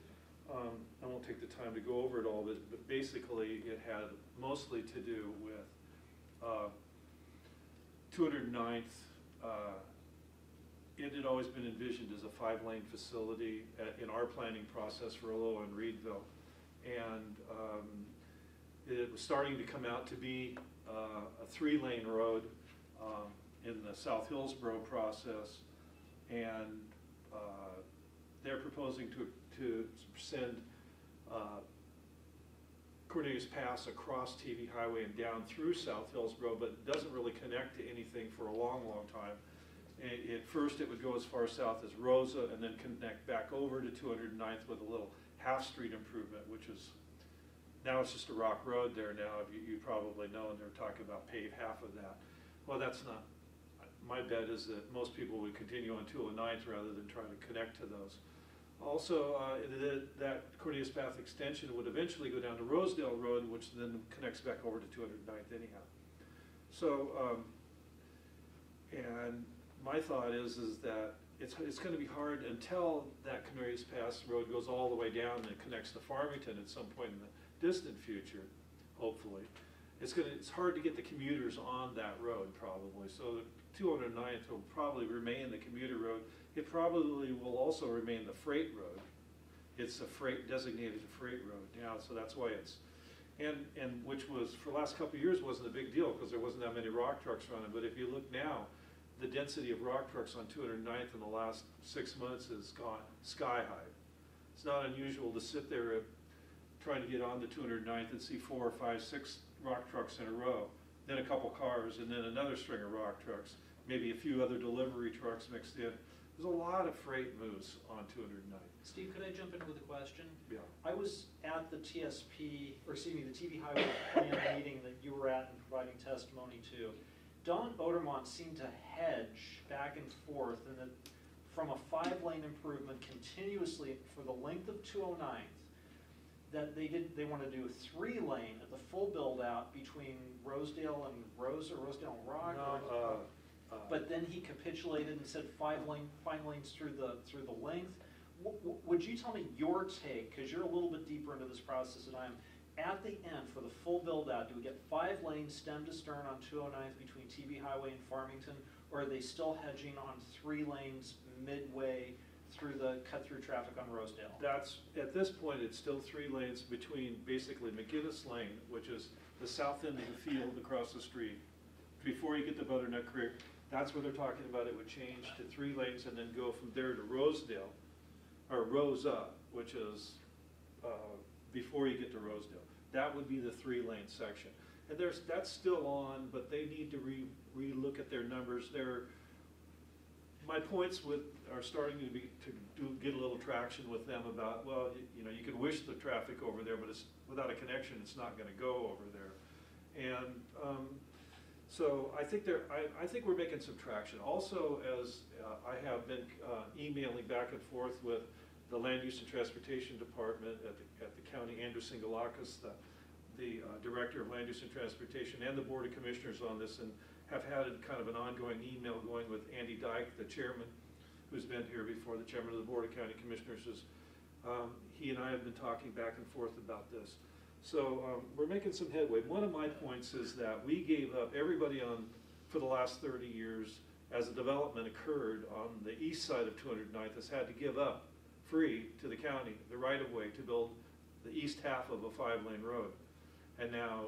I won't take the time to go over it all, but basically it had mostly to do with 209th. It had always been envisioned as a 5-lane facility in our planning process for Aloha and Reedville. And it was starting to come out to be a 3-lane road in the South Hillsborough process. And they're proposing to send Cornelius Pass across TV Highway and down through South Hillsborough, but it doesn't really connect to anything for a long, long time. At first it would go as far south as Rosa and then connect back over to 209th with a little half-street improvement, which is, now it's just a rock road there now, you probably know, and they're talking about pave half of that. Well, that's not, my bet is that most people would continue on 209th rather than trying to connect to those. Also, that Cornelius Path extension would eventually go down to Rosedale Road, which then connects back over to 209th anyhow. So, and my thought is that it's going to be hard until that Cornelius Pass Road goes all the way down and connects to Farmington at some point in the distant future, hopefully. It's hard to get the commuters on that road probably. So 209th will probably remain the commuter road. It probably will also remain the freight road. It's a designated freight road now, so that's why it's, and which was, for the last couple of years, wasn't a big deal because there wasn't that many rock trucks running. But if you look now, the density of rock trucks on 209th in the last 6 months has gone sky high. It's not unusual to sit there trying to get on the 209th and see 4 or 5, 6 rock trucks in a row, then a couple cars, and then another string of rock trucks, maybe a few other delivery trucks mixed in. There's a lot of freight moves on 209th. Steve, could I jump in with a question? Yeah. I was at the TSP, or excuse me, the TV Highway Plan meeting that you were at and providing testimony to. Don Odermont seemed to hedge back and forth, and that from a 5-lane improvement continuously for the length of 209th, that they want to do a 3-lane at the full build out between Rosedale and Rosa, Rosedale and Rock. No, but then he capitulated and said 5 lanes through the length. Would you tell me your take, because you're a little bit deeper into this process than I am, at the end for the full build out, do we get 5 lanes stem to stern on 209th between TV Highway and Farmington, or are they still hedging on 3 lanes midway through the cut-through traffic on Rosedale? That's, at this point, it's still 3 lanes between basically McGinnis Lane, which is the south end of the field across the street, before you get to Butternut Creek. That's where they're talking about it would change to 3 lanes and then go from there to Rosedale, or Rosa, which is before you get to Rosedale. That would be the 3-lane section. And that's still on, but they need to re-look at their numbers. My points are starting to get a little traction with them about, well, you know, you could wish the traffic over there, but it's without a connection, it's not going to go over there. And so I think I think we're making some traction. Also, as I have been emailing back and forth with the Land Use and Transportation Department at the county, Andrew Singalakis, the Director of Land Use and Transportation, and the Board of Commissioners on this, and have had kind of an ongoing email going with Andy Dyke, the chairman, who's been here before, the chairman of the Board of County Commissioners. He and I have been talking back and forth about this. So we're making some headway. One of my points is that we gave up, everybody for the last 30 years, as the development occurred on the east side of 209th, has had to give up free to the county the right-of-way to build the east half of a 5-lane road. And now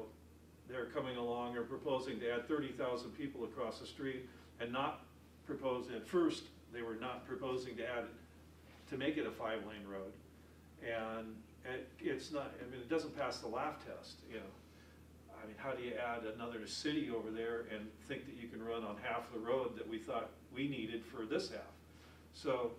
they're coming along or proposing to add 30,000 people across the street, and not proposing, at first they were not proposing to add it, to make it a 5-lane road. And it's not, I mean, it doesn't pass the laugh test, you know. I mean, how do you add another city over there and think that you can run on half the road that we thought we needed for this half? So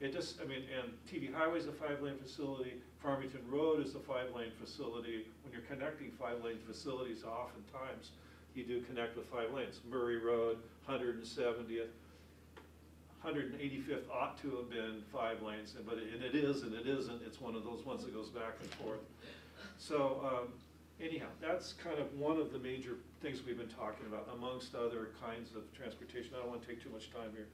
it just, I mean, and TV Highway is a 5-lane facility, Farmington Road is a 5-lane facility. When you're connecting 5-lane facilities, oftentimes you do connect with 5 lanes. Murray Road, 170th, 185th ought to have been 5 lanes, but it is and it isn't. It's one of those ones that goes back and forth. So anyhow, that's kind of one of the major things we've been talking about, amongst other kinds of transportation. I don't want to take too much time here.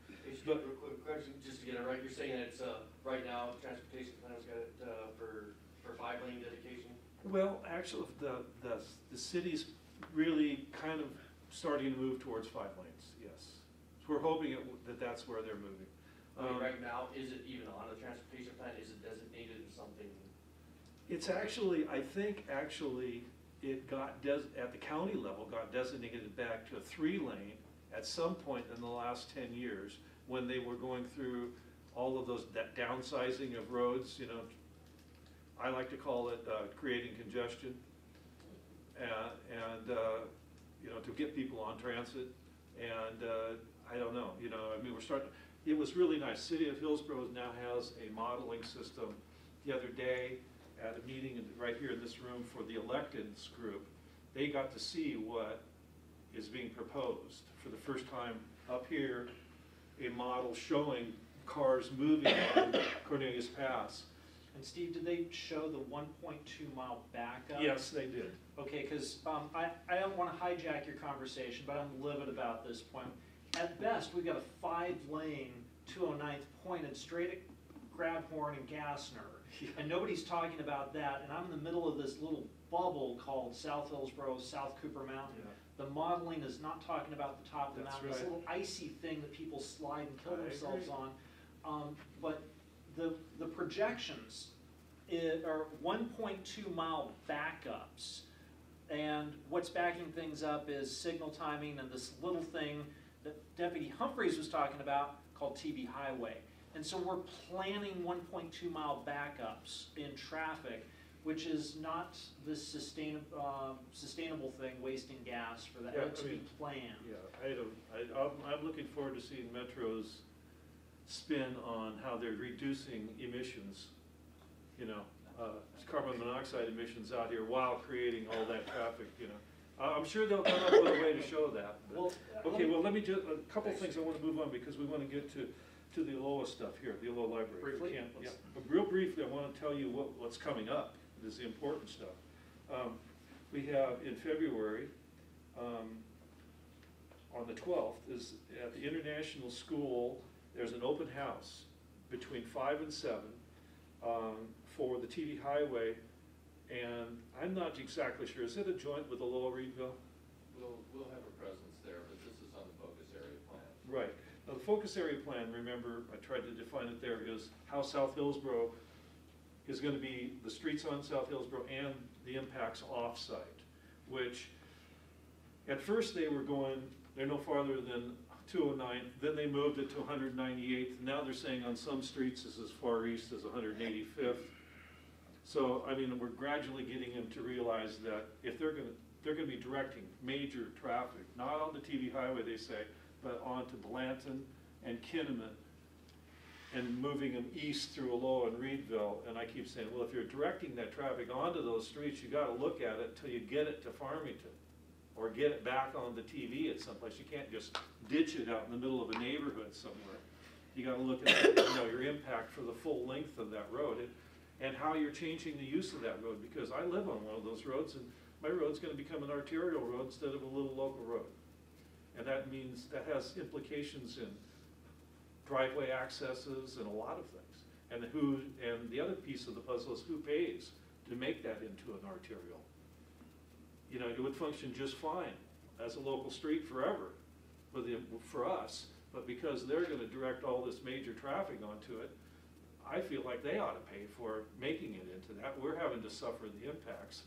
But real quick question, just to get it right, you're saying that it's right now transportation plan's got it for 5-lane dedication? Well, actually, the city's really kind of starting to move towards 5 lanes. Yes, so we're hoping that that's where they're moving. Right now, is it even on the transportation plan? Is it designated as something? It's actually, I think actually it got, at the county level, got designated back to a 3-lane at some point in the last 10 years when they were going through all of that downsizing of roads, you know. I like to call it creating congestion and you know, to get people on transit. And I don't know, you know, I mean, we're starting, it was really nice. City of Hillsborough now has a modeling system. The other day, at a meeting right here in this room for the electeds group, they got to see what is being proposed for the first time up here, a model showing cars moving on Cornelius Pass. And Steve, did they show the 1.2 mile backup? Yes, they did. Okay, because I don't want to hijack your conversation, but I'm livid about this point. At best, we've got a 5-lane 209th pointed straight at Grabhorn and Gassner. And nobody's talking about that, and I'm in the middle of this little bubble called South Hillsborough, South Cooper Mountain. Yeah. The modeling is not talking about the top of the That's mountain, right. this little icy thing that people slide and kill themselves on. But the projections are 1.2 mile backups, and what's backing things up is signal timing and this little thing that Deputy Humphreys was talking about called TV Highway. And so we're planning 1.2 mile backups in traffic, which is not the sustainable thing, wasting gas for that. Yeah, It's to be planned. Yeah, I'm looking forward to seeing Metro's spin on how they're reducing emissions, you know, carbon monoxide emissions out here while creating all that traffic, you know. I'm sure they'll come up with a way to show that. Well, okay, well, let me just, a couple things I want to move on because we want to get to the Aloha stuff here, the Aloha Library. Briefly? Yeah. But real briefly, I want to tell you what's coming up. This is the important stuff. We have in February, on the 12th, is at the International School, there's an open house between 5 and 7 for the TV Highway, and I'm not exactly sure. Is it a joint with Aloha Reedville? We'll have a presence there, but this is on the focus area plan. Right. Now, the focus area plan, remember, I tried to define it there, is how South Hillsborough is going to be the streets on South Hillsborough and the impacts off-site, which at first they were going, they're no farther than 209th, then they moved it to 198th, now they're saying on some streets it's as far east as 185th. So, I mean, we're gradually getting them to realize that if they're going to be directing major traffic, not on the TV Highway, they say, but onto Blanton and Kinnaman, and moving them east through Aloha and Reedville. And I keep saying, well, if you're directing that traffic onto those streets, you got to look at it until you get it to Farmington. or get it back on the TV at some place. You can't just ditch it out in the middle of a neighborhood somewhere. You gotta look at, your impact for the full length of that road and how you're changing the use of that road, because I live on one of those roads and my road's gonna become an arterial road instead of a little local road. And that means, that has implications in driveway accesses and a lot of things. And the other piece of the puzzle is who pays to make that into an arterial. You know, it would function just fine as a local street forever for us, but because they're gonna direct all this major traffic onto it, I feel like they ought to pay for making it into that. We're having to suffer the impacts.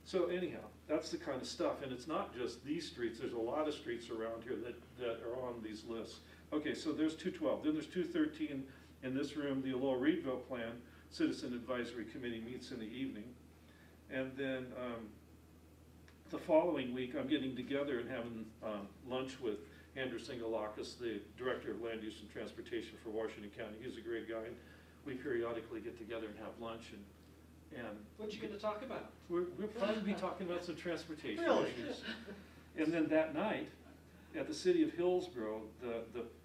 So anyhow, that's the kind of stuff, and it's not just these streets, there's a lot of streets around here that are on these lists. Okay, so there's 212, then there's 213 in this room, the Aloha Reedville Plan, Citizen Advisory Committee meets in the evening. And then the following week, I'm getting together and having lunch with Andrew Singalakis, the Director of Land Use and Transportation for Washington County. He's a great guy. And we periodically get together and have lunch. And What you going to talk about? We're probably be talking about some transportation Really? issues. And then that night, at the City of Hillsborough,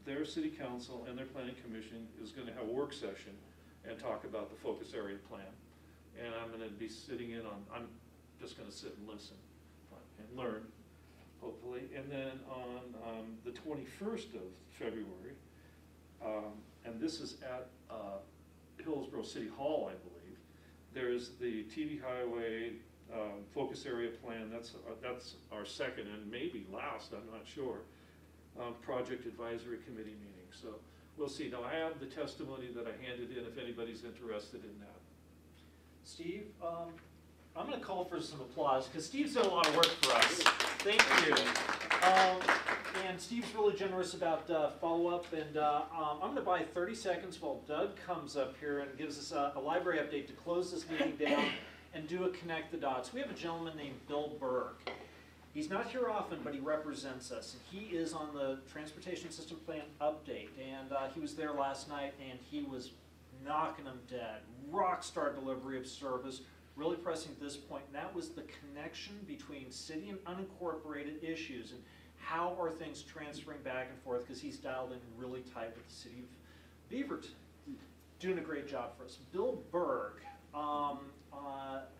their City Council and their Planning Commission is going to have a work session and talk about the focus area plan. And I'm going to be sitting in on, I'm just going to sit and listen and learn, hopefully. And then on the 21st of February, and this is at Hillsborough City Hall, I believe, there's the TV Highway focus area plan. That's our second and maybe last, I'm not sure, project advisory committee meeting. So we'll see. Now I have the testimony that I handed in if anybody's interested in that. Steve, I'm going to call for some applause because Steve's done a lot of work for us. Thank you. And Steve's really generous about follow-up, and I'm going to buy 30 seconds while Doug comes up here and gives us a library update to close this meeting down and do a connect the dots. We have a gentleman named Bill Berg. He's not here often, but he represents us, and he is on the Transportation System Plan update, and he was there last night, and he was knocking them dead. Rock star delivery of service, really pressing at this point, and that was the connection between city and unincorporated issues, and how are things transferring back and forth, because he's dialed in really tight with the city of Beaverton. Doing a great job for us. Bill Berg,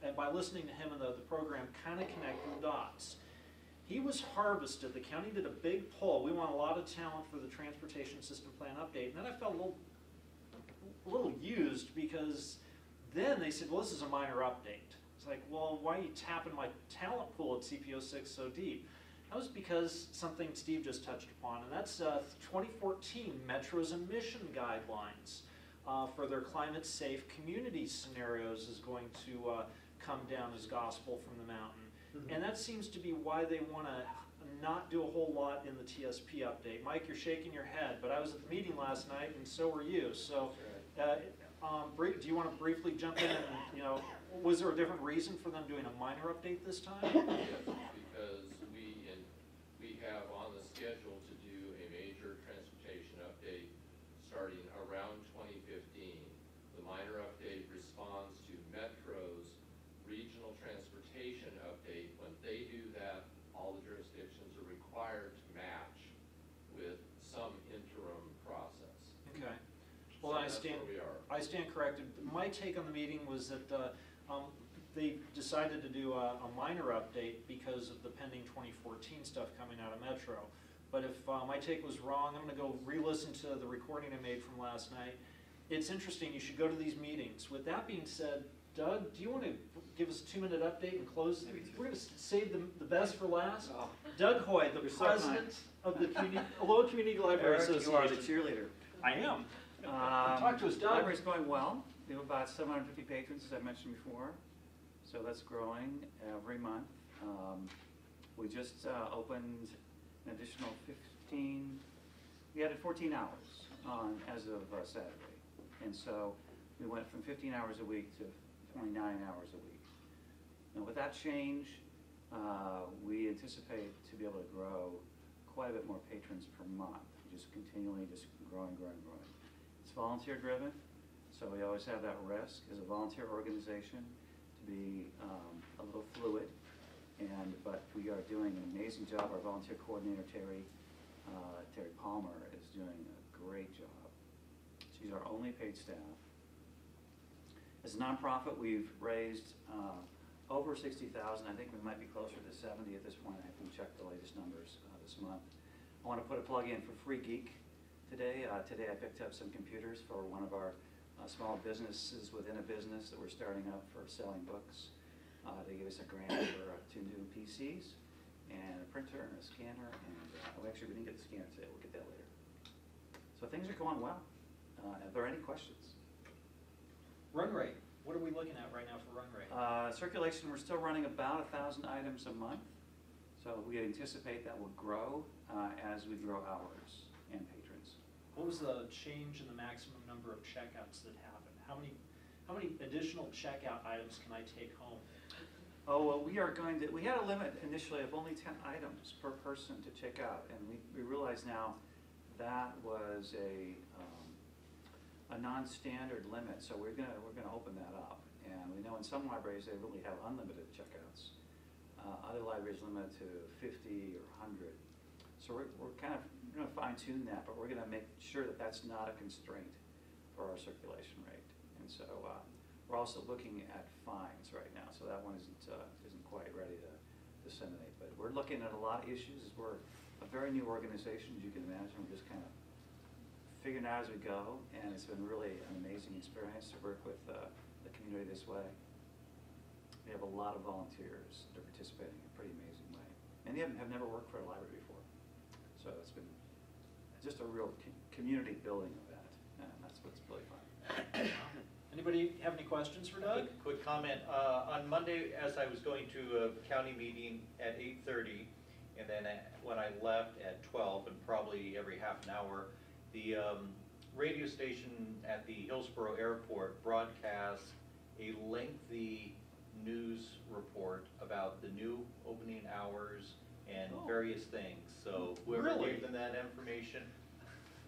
and by listening to him in the program, kind of connecting the dots. He was harvested. The county did a big poll. We want a lot of talent for the Transportation System Plan update. And then I felt a little used, because then they said, well, this is a minor update. It's like, well, why are you tapping my talent pool at CPO6 so deep? That was because something Steve just touched upon, and that's 2014 Metro's emission guidelines for their climate-safe community scenarios is going to come down as gospel from the mountain. Mm-hmm. And that seems to be why they want to not do a whole lot in the TSP update. Mike, you're shaking your head, but I was at the meeting last night, and so were you. So, do you want to briefly jump in and, was there a different reason for them doing a minor update this time? Yes, because we have on the schedule to do a major transportation update starting around 2015. The minor update responds to Metro's regional transportation update. When they do that, all the jurisdictions are required to match with some interim process. Okay. Well, so I stand corrected. My take on the meeting was that they decided to do a minor update because of the pending 2014 stuff coming out of Metro. But if my take was wrong, I'm going to go re-listen to the recording I made from last night. It's interesting. You should go to these meetings. With that being said, Doug, do you want to give us a 2-minute update and close? We're going to save the best for last. Oh. Doug Hoy, the president of the Aloha Community Library Association. You are the cheerleader. I am. Talk to us, Doug. The library's going well. We have about 750 patrons, as I mentioned before. So that's growing every month. We just opened an additional 15, we added 14 hours on as of Saturday. And so we went from 15 hours a week to 29 hours a week. Now with that change, we anticipate to be able to grow quite a bit more patrons per month. Just continually just growing. It's volunteer driven, so we always have that risk as a volunteer organization to be a little fluid. But we are doing an amazing job. Our volunteer coordinator, Terry Palmer, is doing a great job. She's our only paid staff. As a nonprofit, we've raised over 60,000. I think we might be closer to 70 at this point. I haven't checked the latest numbers this month. I want to put a plug in for Free Geek today. Today I picked up some computers for one of our small businesses within a business that we're starting up for selling books. They gave us a grant for 2 new PCs and a printer and a scanner. And actually, we didn't get the scanner today. We'll get that later. So things are going well. Are there any questions? Run rate. What are we looking at right now for run rate? Circulation, we're still running about 1,000 items a month. So we anticipate that will grow as we grow hours and patrons. What was the change in the maximum number of checkouts that happened? How many additional checkout items can I take home? Oh, well, we had a limit initially of only 10 items per person to check out, and we realize now that was a non-standard limit, so we're gonna open that up. And we know in some libraries they really have unlimited checkouts. Other libraries limit to 50 or 100. So we're gonna fine tune that, but we're gonna make sure that that's not a constraint for our circulation rate. And so we're also looking at fines right now, so that one isn't quite ready to disseminate. But we're looking at a lot of issues. We're a very new organization, as you can imagine. We're just kind of figuring it out as we go, and it's been really an amazing experience to work with the community this way. We have a lot of volunteers that are participating in a pretty amazing way. Many of them have never worked for a library before. So it's been just a real community building event, and that's what's really fun. Anybody have any questions for Doug? Quick comment. On Monday, as I was going to a county meeting at 8:30, and then when I left at 12, and probably every half an hour, the radio station at the Hillsborough Airport broadcast a lengthy news report about the new opening hours and various things. So whoever gave them that information,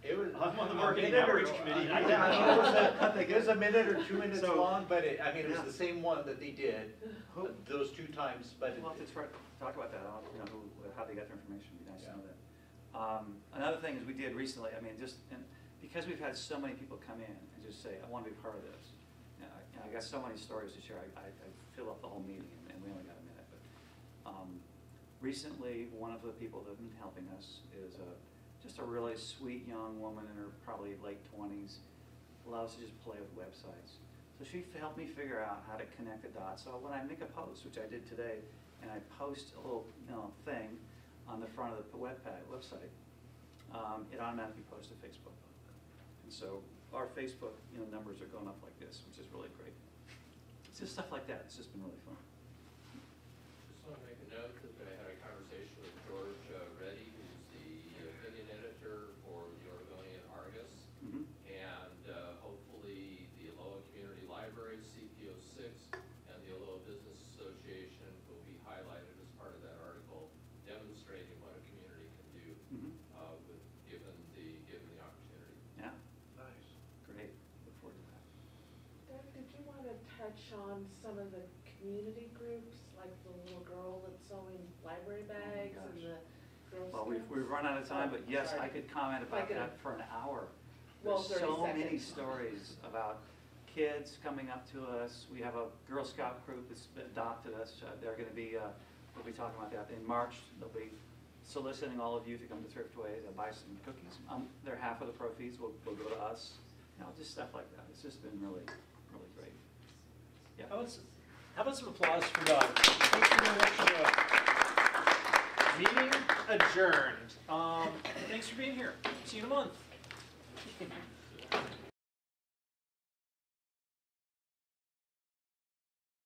it was. I'm on the marketing outreach committee. It was a minute or 2 minutes long, but it was the same one that they did those 2 times. But we'll have to talk about that. I'll how they got their information. It'd be nice to know that. Another thing is we did recently. Because we've had so many people come in and just say, I want to be part of this. I got so many stories to share. I fill up the whole meeting, and we only got a minute. But recently, one of the people that have been helping us is just a really sweet young woman in her probably late 20s, loves to just play with websites. So she helped me figure out how to connect the dots. So when I make a post, which I did today, and I post a little thing on the front of the website, it automatically posts to Facebook. And so our Facebook numbers are going up like this, which is really great. It's just stuff like that. It's just been really fun. Just want to make a note that I had a conversation with George Reddy, who's the opinion editor for the Oregonian Argus. And hopefully the Aloha Community Library, CPO6, and the Aloha Business Association will be highlighted as part of that article, demonstrating what a community can do given the opportunity. Yeah. Nice. Great. Look forward to that. Doug, did you want to touch on some of the community groups, like the little girl that's sewing library bags and the Girl Scouts? Well, we've run out of time, but yes, I could comment about that for an hour. There's so many stories about kids coming up to us. We have a Girl Scout group that's adopted us. They're going to be, we'll be talking about that in March. They'll be soliciting all of you to come to Thriftway to buy some cookies. They're half of the proceeds will go to us. Just stuff like that. It's just been really, really great. Yeah. How about some applause for Doug? Thanks very much. Meeting adjourned. Thanks for being here. See you in a month.